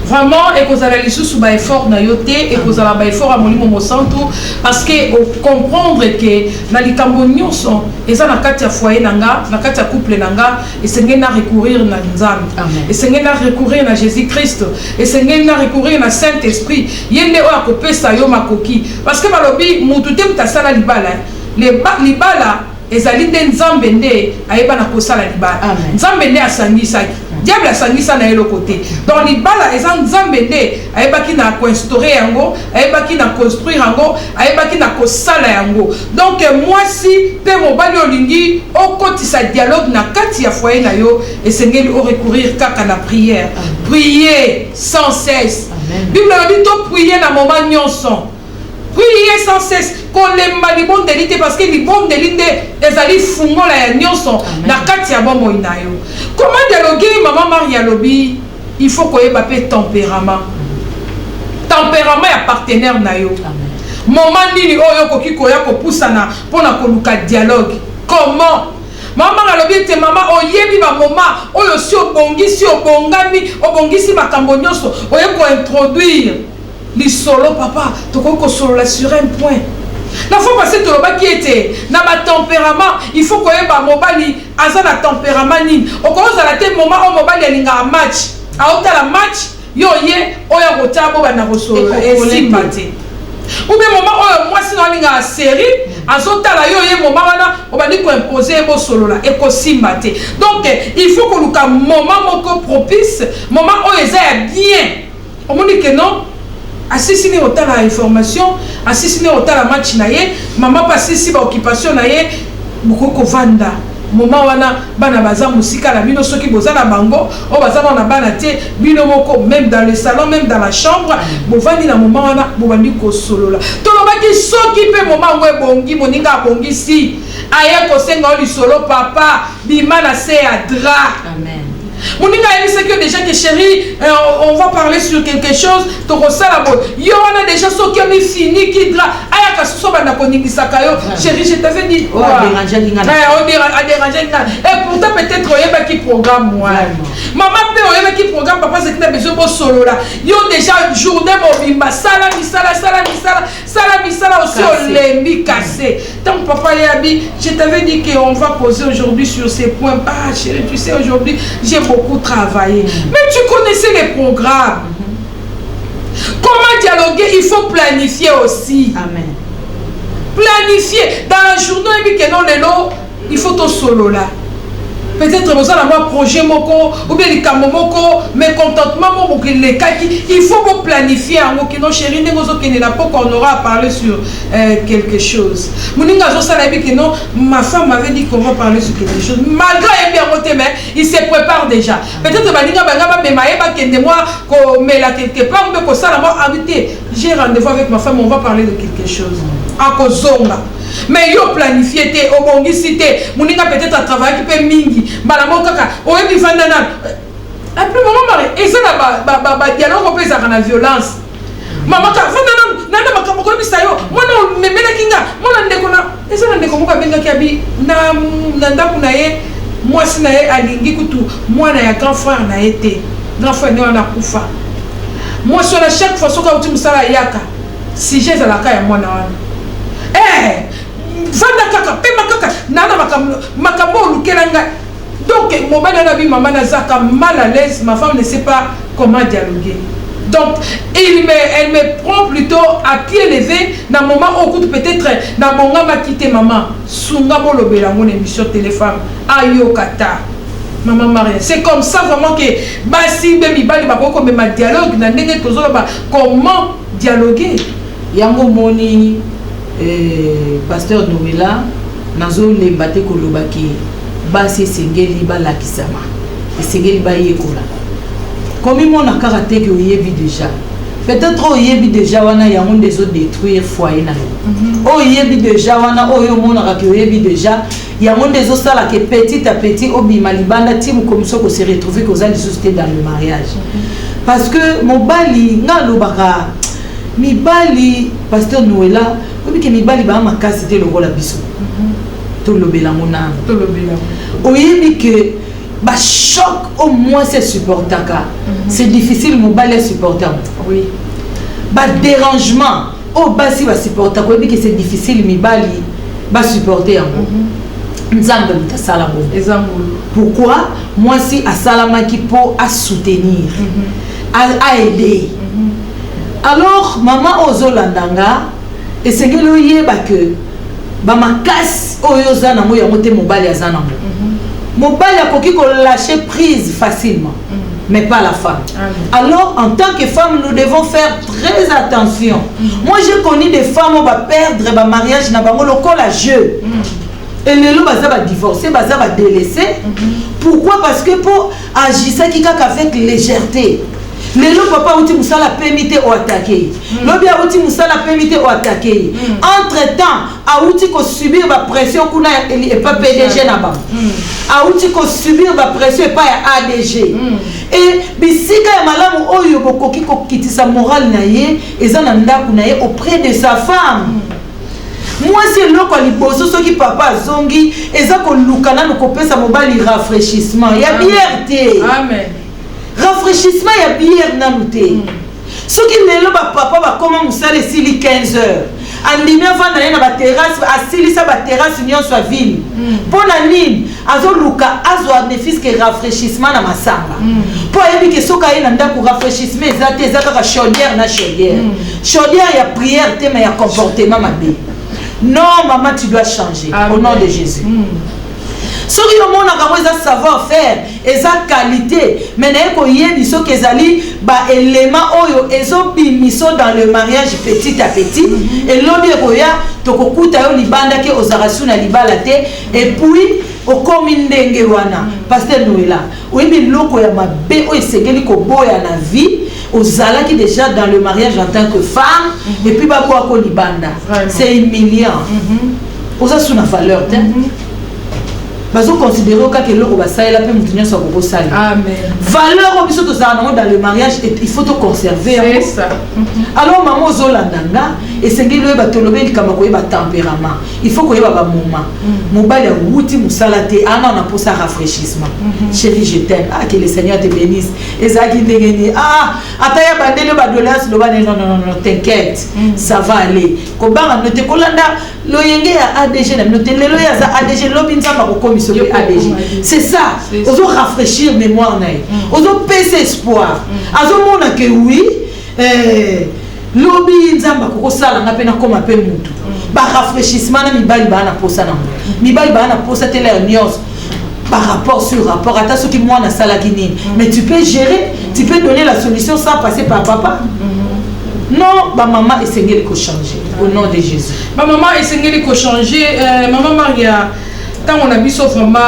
Vraiment et que ça les sous effort na yote et que ça va effort à mon lit mon centre parce que comprendre que na likambo nyonso eza na kati ya foyer nanga na kati ya couple nanga et c'est ngena recourir na nzambe et c'est ngena recourir na Jésus-Christ et c'est ngena recourir na Saint-Esprit yende o akopesa yo makoki parce que balobi mutu te mutasala libala libala ezali nde nzambe nde ayeba na kosala libala nzambe nde asangisaki diable asangisa na yelo côté donc libala eza nzambe nde ayebaki na instaurer yango ayebaki na construire yango ayebaki na kosala yango donc moi si pe mobali olingi okotisa dialogue na kati ya foyer na yo esengeli o recourir kaka na prière. Prier sans cesse. Bible dit to prier na moment nyonso. Prier sans cesse. Kolemba li bon delite parce que li bon delite ezali fungola ya nyonso na kati ya bomoi na yo. Comment dialoguer maman Maria Lobi? Il faut qu'on ait un tempérament. Tempérament ya partenaire na yo. Moment nini oyo koki koya ko pusana pona koluka dialogue. Comment? Maman Lobi te maman oyebi ba moment oyo si obongisi obongami obongisi makambo nyonso oye ko introduire li solo papa to ko solo la sur un point. La fois passée to loba qui était na ba tempérament il faut ko yeba mobali aza na tempérament nini okoza la te moment o mobali alinga match aota la match yo ye oya kotabo bana kosolo esimbate ou bien moment oyo moi sinon alinga série azota la yo ye moment wana obandi ko imposer bo solo la ekosimbate. Donc il faut que luka moment moko propice moment oyo eza bien on dit que non assisiner autant la information assisiner autant la match na ye maman passer si ba occupation na ye beaucoup ko vanda moment wana bana baza musika la bino soki boza na bango o baza na bana te bino moko même dans le salon même dans la chambre bovandi na moment wana bobandi ko solola tolobaki soki pe moment ngwe bongi moninga bongi si aye ko senga oli solo papa bima na se adra amen. Moninga c'est que déjà que chérie on va parler sur quelque chose to kosala bo yo wana déjà soki mi fini kidra aya ka so bana koningisa kayo chérie je t'avais dit on déranger ngana on déranger ngana et pourtant peut-être oyeba ki programme moi maman pe oyeba ki programme papa c'est que tu as besoin de solo là yo déjà journée mobimba sala aussi au lembi cassé tant papa yabi je t'avais dit que on va poser aujourd'hui sur ces points ah chérie tu sais aujourd'hui j'ai beaucoup travaillé. Mais tu connaissais les programmes. Comment dialoguer? Il faut planifier aussi. Amen. Planifier. Dans la journée, il faut ton solo là. Peut-être vous avez un projet moko ou bien les moko mais contentement moko les kaki il faut vous planifier en moko non chérie ne n'a pas qu'on aura à parler sur quelque chose moninga zo sala bi que non ma femme m'avait dit qu'on va parler sur quelque chose malgré bien côté mais il se prépare déjà peut-être baninga banga ba memaye ba kende moi ko mela quelque part mais ko sala moi habiter j'ai rendez-vous avec ma femme on va parler de quelque chose à kozonga. Mais yo planifié té au bongi cité moninga peut-être à travailler qui peut mingi balamo kaka oyebi vandana après maman mari et ça ba dialogue on peut ça na violence maman ka vandana nana makambo ko bisayo mwana memela kinga mwana ndeko na et ça ndeko moka benga kiabi na ndaku na ye mwasi na ye alingi kutu mwana ya grand frère na été grand frère ne wana kufa moi sur la chaque fois soka uti musala yaka si j'ai la ka ya mwana wana vanda kaka pema kaka nana makambo lukelanga donc mon mari na bi maman nazaka mal à l'aise ma femme ne sait pas comment dialoguer donc elle me prend plutôt à pied levé dans moment où peut-être dans mon gars quitté maman sunga bolobela mon émission téléphone ayo kata maman Marie c'est comme ça vraiment que basi bemi bali ba ko même dialogue na ndenge tozolo ba comment dialoguer yango moni pasteur Noela nazo lembate kolobaki basi sengeli balakisama sengeli ba yekola comme mon karaté que oyebi déjà peut-être oyebi déjà wana yango des autres détruire foyer na oyebi déjà wana oyo mona ka oyebi déjà yango des autres sala que petit à petit obima libanda timu comme ça ko se retrouver que za société dans le mariage parce que mobali ngalobaka mibali pasteur Noela obi ke mibali ba makasi te lokola biso to lobela mona to lobela oyebi que ba choc au moins c'est supportaka c'est difficile mobali à supporter oui ba dérangement au basi ba supporter ko oyebi que c'est difficile mibali ba supporter nzambe mutasala bo ezamolo pourquoi moi si asalama ki po à soutenir à aider alors maman ozolandanga et c'est que le yeba que ba makas oyo zana mo ya moté mobali azana mo mobali akoki ko lâcher prise facilement mais pas la femme alors en tant que femme nous devons faire très attention moi j'ai connu des femmes qui va perdre ba mariage na bango lokola jeu et les lots baza ba divorcer baza ba délaisser pourquoi parce que pour agir ça qui kaka avec légèreté. Le papa outi musala permité ou attaquer. Lobi a outi musala permité ou attaquer. Entre temps, a outi ko subir la pression kuna et pas PDG na ba. A outi ko subir la pression et pas ADG. Et bisika ya malamu oyo bokoki ko kitisa morale na ye ezana ndaku na ye auprès de sa femme. Moi c'est là quand liboso soki papa zongi eza ko lukana no ko pesa mobali rafraîchissement. Ya bière. Amen. Rafraîchissement ya bière na luté ce qui lelo ba papa ba comment musale sili 15 heures andimi vanda na ba terrasse asili sa ba terrasse nyon soit ville pona nini azo luka azo bénéfice que rafraîchissement na masanga po yebi que soka ina ndako rafraîchissement ezate ezaka chaudière na chaudière ya prière te mais ya comportement mabe non maman tu dois changer au nom de Jésus. Ce qui est mon savoir-faire et sa qualité, mais il faut que les éléments sont dans le mariage petit à petit. Et l'autre, et puis okomi ndenge wana pasteur Noëlla oyebi loko ya mabe o esengeli koboya na vie ozalaki déjà dans le mariage en tant que femme et puis bakoa ko libanda c'est humiliant oza sous na valeur bazo considérer au cas que l'eau va sailler la paix mutunya soit pour salir. Amen. Valeur au biso to ça dans le mariage il faut te conserver. C'est ça. Alors maman zolandanga et c'est que le batolobe il kama koyeba tempérament. Il faut koyeba ba moment. Mobali wuti musalate ana na pour ça rafraîchissement. Chérie je t'aime. Ah que le Seigneur te bénisse. Ezaki ndengeni ataya bandele badolas loba non t'inquiète. Ça va aller. Kobanga note kolanda loyenge ya ADG na note lelo ya za ADG lobi nzamba ko c'est ça, on doit rafraîchir mémoire, on doit baisser espoir. On a que oui, lobby nzamba koko sala na pena comme appel mutu. Ba rafraîchissement na mibali ba na posa na. Mibali ba na posa tele news. Par rapport sur rapport à ce qui moi na sala kinini. Mais tu peux gérer, tu peux donner la solution sans passer par papa. Non, ma maman essayé de changer au nom de Jésus. Ma maman essayé de changer, maman Maria. Tant on a vu sur vraiment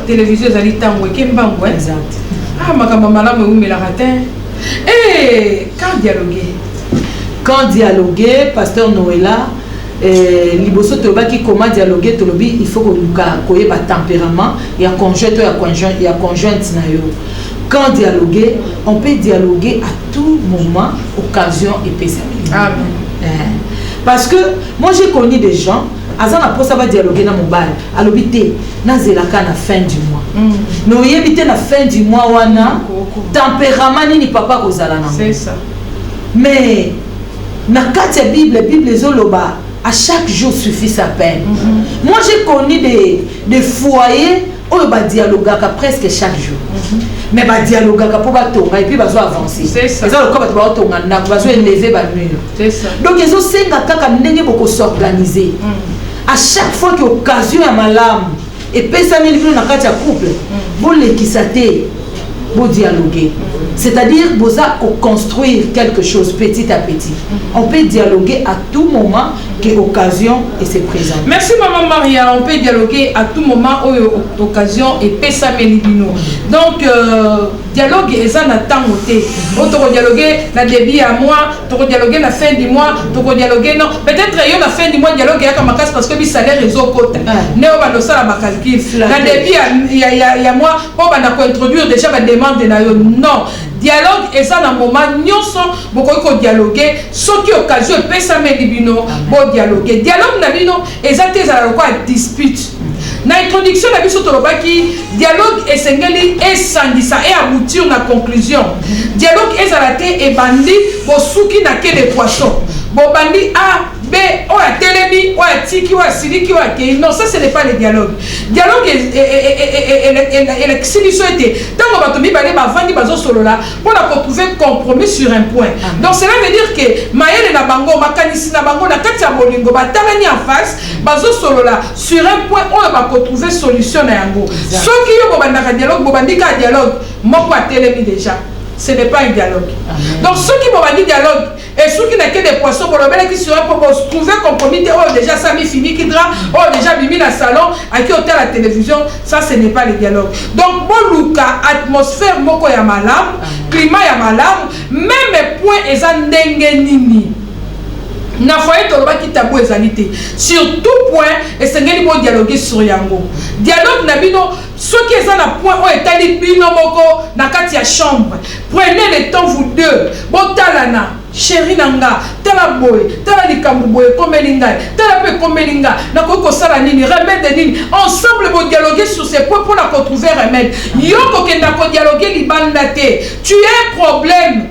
télévision, ils allaient tant ouais, exact. Ah, ma maman me met la ratin. Et quand dialoguer, pasteur Noëlla, liboso toba qui comment dialoguer, tolobi il faut que y ait un tempérament, il y a conjoint, il y a conjointe na yo. Quand dialoguer, on peut dialoguer à tout moment, occasion et péché. Amen. Parce que moi j'ai connu des gens. Azana pour ça va dialoguer dans mon bar. Alobité, na zelaka na fin du mois. No yebité na fin du mois wana tempérament ni papa kozala na. C'est ça. Mais na kati Bible zoloba à chaque jour suffit sa peine. Moi j'ai connu des foyers où on va dialoguer presque chaque jour. Mais ba dialoguer pour ba tonga et puis ba zo avancer. C'est ça. Ça le ko ba tonga na ba zo élever ba mur. C'est ça. Donc ils ont senga kaka ndenge boko s'organiser. À chaque fois qu'il y a occasion à ma lame et pesa mille dans le couple, vous l'équissatez, vous dialoguer. C'est-à-dire vous construire quelque chose petit à petit. On peut dialoguer à tout moment que occasion et c'est présent. Merci maman Maria, on peut dialoguer à tout moment où occasion et pesa melibino. Donc dialogue et ça n'attend ôté. On te dialoguer la début à moi, tu dialoguer la fin du mois, tu dialoguer non. Peut-être il y a la fin du mois dialogue à ma casse parce que le salaire est au côté. Néo va le salaire ma calcul. La début il y a moi, on va introduire déjà ma demande de non. Dialogue et ça dans moment nous sommes beaucoup dialoguer ce qui occasion pesa melibino bon dialoguer dialogue na bino et ça tes à quoi dispute na introduction na biso tolobaki dialogue et sengeli et sandisa et aboutir na conclusion dialogue et zalate et bandi bosuki na ke de poisson bo bandi a B o a télébi o a tiki o a siliki o a kei non ça ce n'est pas le dialogue dialogue et l'exhibition était tant on va tomber balé ba vandi bazo solo là pour trouver compromis sur un point. Donc cela veut dire que maëlle na bango makanisi na bango na kati ya bolingo batalani en face bazo solo là sur un point on va trouver solution na yango soki yo bobandaka dialogue bobandika dialogue moko atelemi déjà ce n'est pas un dialogue. Donc ceux qui m'ont dit dialogue et ceux qui n'ont que des poissons pour le qui seraient pour trouver compromis oh déjà ça mi fini qui dra oh déjà bimi na salon à qui hôtel la télévision ça ce n'est pas le dialogue. Donc bon Luka atmosphère moko ya malam climat ya malam même point ezandenge nini na foyer toloba ki tabou ezalité sur tout point et sengeli bo dialoguer sur yango dialogue na bino ceux qui sont à point où etali bino moko na kati ya chambre prenez le temps vous deux botalana chérie nanga tala boy tala likambu boy komelinga tala pe komelinga na ko sala nini remède nini ensemble bo dialoguer sur ces points pour la retrouver remède yoko kenda ko dialoguer libanda te tu as un problème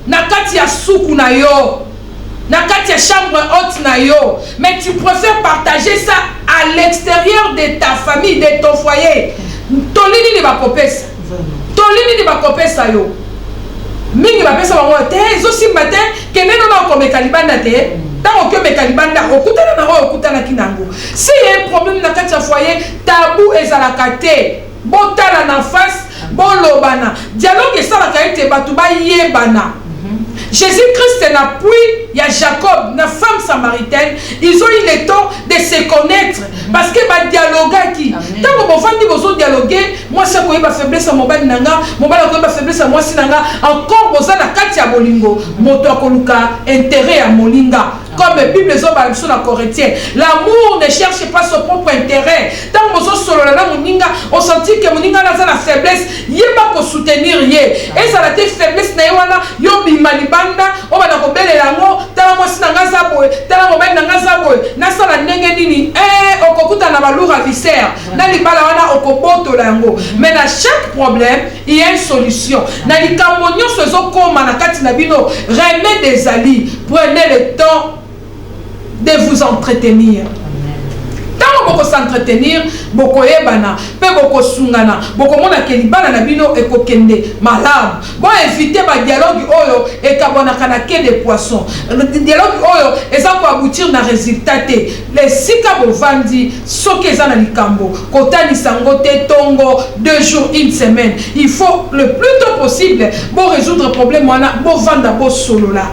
na kati ya suku na yo na kati ya chambre haute na yo mais tu préfères partager ça à l'extérieur de ta famille de ton foyer tolini ni bakopesa tolini ni bakopesa yo mingi bapesa bango te ezosimba te kende nona okomeka libanda te ntango okomeka libanda okutana na oyo okutanaki nango si y a un problème na kati ya foyer tabou ezalaka te botala na face bolobana dialogue esalaka ete bato bayebana Jésus-Christ n'a pris, il y a Jacob, la femme samaritaine, ils ont eu le temps de se connaître parce que va dialoguer qui. Tant que vous avez dialoguer, moi c'est quoi ma faiblesse à mon bal nanga, mon bal ma faiblesse à moi sinanga, encore vous avez la katia bolingo, moto akoluka intérêt à molinga. Comme la Bible les hommes sur la Corinthienne, l'amour ne cherche pas son propre intérêt. Tant que vous avez solo la moninga, on sentit que moninga a la faiblesse, il y a pas pour soutenir yé. Et ça a été faiblesse na yoana, yo bimalibanda, on va la rebelle l'amour, tant moi sinanga zaboe, tant moi nanga zaboe, na sala nenge nini, okokuta na balura viscère, na libala wana okoboto lango. Mais à chaque problème, il y a une solution. Na likamonion sezo koma na kati na bino, remets des alliés, prenez le temps de vous entretenir. Tant que vous s'entretenir, beaucoup ebana, pe beaucoup sungana, beaucoup mona kelibana na bino e kokende malade. Bon éviter ba dialogue oyo et kabona kanake des poissons. Le dialogue oyo et ça pour aboutir na résultat te. Les sika bovandi soke za na likambo, kotani sangote tongo 2 jours 1 semaine. Il faut le plus tôt possible pour résoudre le problème wana bo vanda bo solo là.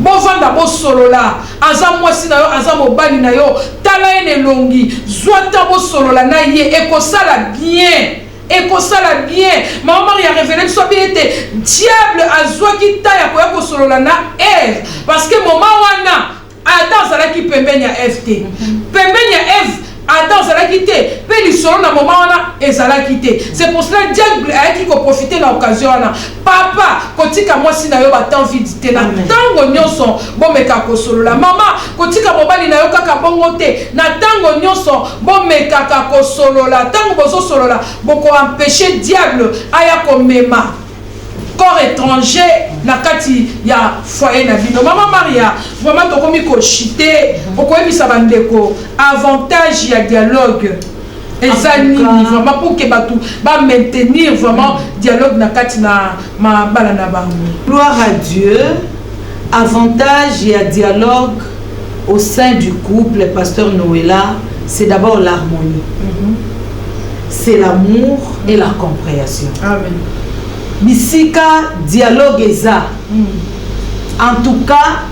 Bon vanda bo solo la azam mwasi na yo azam obali na yo tala ene longi zwata bo solo la na ye ekosala bien maman Marie a révélé soit bien été diable azwa ki ta ya ko solo la na Ève parce que moment wana Adam zala ki pembenya FT pembenya Ève Adam zala quitté, puis il sort dans moment là et zala quitté. C'est pour cela diable a qui profiter de l'occasion là. Papa, kotika moi si na yo ba temps vidité na tango nyonso bon meka ko solo la. Maman, kotika mobali na yo kaka bongo te. Na tango nyonso bon meka ko solo la. Tango bozo solo la, boko empêcher diable aya ko mema. Corps étranger na kati ya foyer na bino. Maman Maria vraiment to komi ko chité pourquoi mi sabandeko avantage ya dialogue ezani vraiment pour que batu ba maintenir vraiment dialogue na kati na ma bala na bango. Gloire à Dieu. Avantage ya dialogue au sein du couple, pasteur Noëlla, c'est d'abord l'harmonie. C'est l'amour et la compréhension. Amen. Bisika dialogue eza. En tout cas,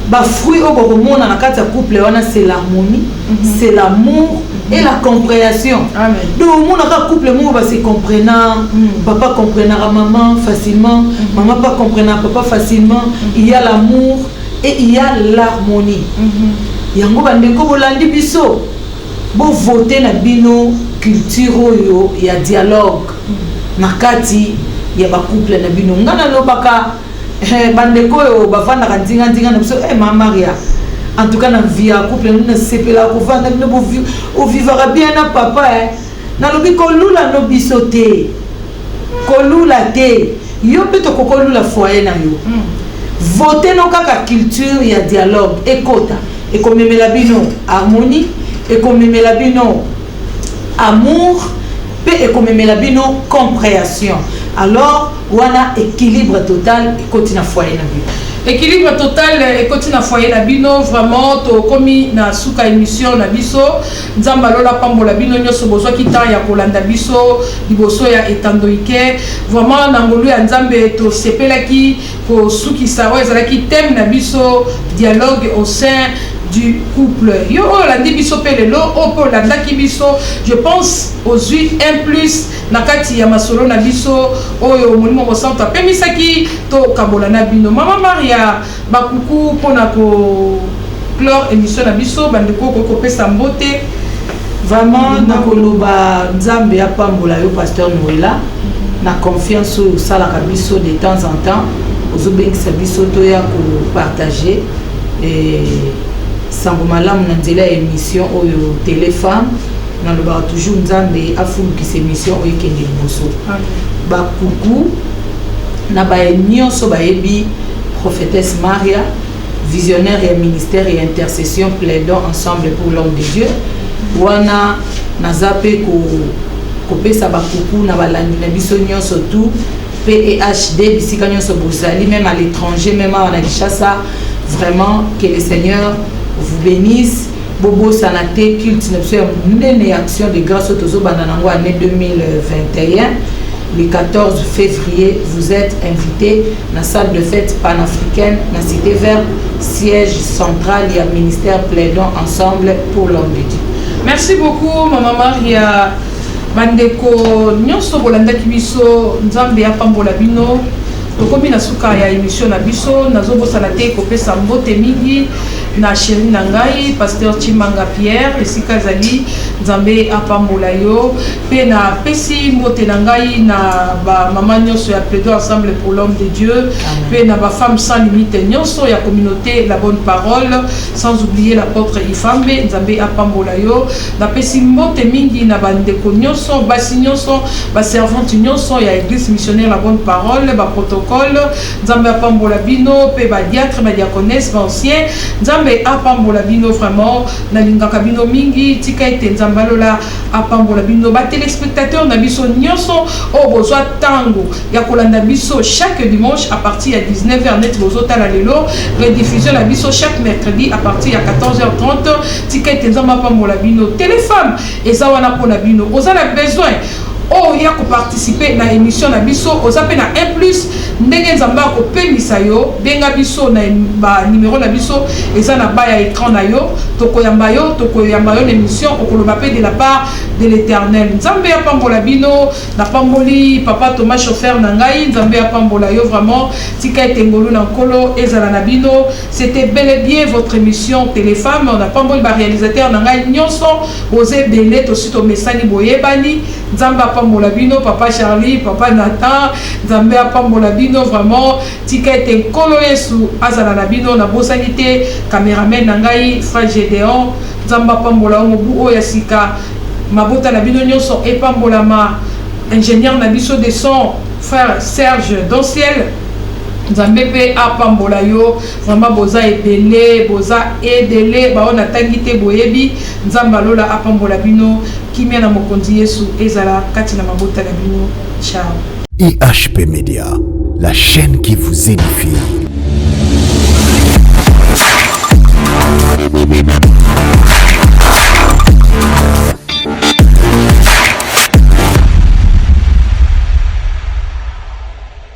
ba fruit au boromona na kati ya couple wana c'est l'harmonie, c'est l'amour et la compréhension. Amen. Donc mon couple mo va se comprenant, papa comprenera maman facilement, maman pas comprenera papa facilement, il y a l'amour et il y a l'harmonie. Yango bandeko bolandi biso. Bo voter na bino culture oyo ya dialogue. Na kati ya ba couple na bino ngana lobaka bandeko yo bavanda kanzinga na biso Maman Maria en tout cas na vie ya couple nous na sepela ko vanda no bo vivra bien na papa na lobi ko lula no biso te ko lula te yo peto ko lula foyer na yo voter no kaka culture ya dialogue ekota et ko memela bino harmonie et ko memela bino amour et ko memela bino compréhension. Alors, on a équilibre total et continue à foyer na bino. Équilibre total et continue à foyer na bino vraiment to komi na suka émission na biso nzamba lola pambola bino nyoso bozo kita ya kolanda biso liboso ya etandoike vraiment na ngolu ya nzambe to sepelaki ko suki sawa ezalaki thème na biso dialogue au sein du couple. Yo landi biso pelelo opo landaki biso je pense aux 8 1 plus nakati ya masolo na biso oyo molimo mo centre pemisaki to kabola na bino. Maman Maria bakuku pona ko clore émission na biso bandeko ko pesa mbote vraiment na koloba nzambe ya pambola yo pasteur Noëlla na confiance au sala ka biso de temps en temps ozobengisa biso to ya ko partager et sango malamu na nzela émission oyo téléfemme na loba toujours nzambe afulu ki cette émission oyo kende boso ba kuku na ba nyonso ba yebi prophétesse Maria visionnaire et ministère et intercession plaidant ensemble pour l'homme de Dieu wana nazape ko pesa ba kuku na balandi na biso nyonso tout PEHD bisika nyonso bozali même à l'étranger même à Kinshasa vraiment que le Seigneur vous bénisse. Bobo Sanate culte nene action de grâce au tozo bananango année 2021 le 14 février, vous êtes invités dans la salle de fête panafricaine, dans la cité vert, siège central, il y a ministère plaidant ensemble pour l'homme de Dieu. Merci beaucoup, Maman Maria. Bandeko, nyonso bolanda kibiso, nzambe ya pambola bino. Tokomi na suka ya émission na biso, nazobosana te kopesa mbote mingi na chéri na ngai pasteur Chimanga Pierre esika zali nzambe apambola yo pe na pesi mbote na ngai na ba mama nyonso ya plaido ensemble pour l'homme de Dieu pe na ba femme sans limite nyonso ya communauté la bonne parole, sans oublier l'apôtre Ifambe nzambe apambola yo na pesi mbote mingi na bandeko nyonso basi nyonso ba servante nyonso ya église missionnaire la bonne parole ba protocole nzambe apambola bino pe ba diacre ba diaconesse ba ancien nzambe apambola bino vraiment na lingaka bino mingi tika ete nzambe alola apambola bino ba téléspectateurs na biso nyonso o bozwa tango ya kolanda biso chaque dimanche à partir ya 19h net bozotala lelo rediffusion na biso chaque mercredi à partir ya 14h30 tika ete nzambe apambola bino téléfemme eza wana mpona bino ozala besoin oh ya ko participer na émission na biso ozape na 1+ ndenge nzamba ko pemisa yo benga biso na ba numéro na biso eza na ba ya écran na yo tokoyamba yo na émission okoloba pe de la part de l'Éternel nzambe ya pambola bino na pamboli papa Thomas chauffeur na ngai nzambe ya pambola yo vraiment tika etengolu na nkolo ezala na bino. C'était bel et bien votre émission Téléfemme on a pamboli ba réalisateur na ngai nyonso osé belé to sito mesani boyebani nzambe apambola bino papa Charlie papa Nathan nzambe apambola bino vraiment tika ete nkolo Yesu azala na bino na bosani te cameraman na ngai frère Gédéon nzambe apambola mobu oyo ya sika mabota na bino nyonso epambolama ingénieur na biso de son frère Serge Donciel nzambe pe apambola yo vraiment boza ebele boza edele baona tangi te boyebi nzambe alola apambola bino kimia na mokonzi Yesu ezala kati na mabota na bino. Ciao. IHP Media, la chaîne qui vous édifie.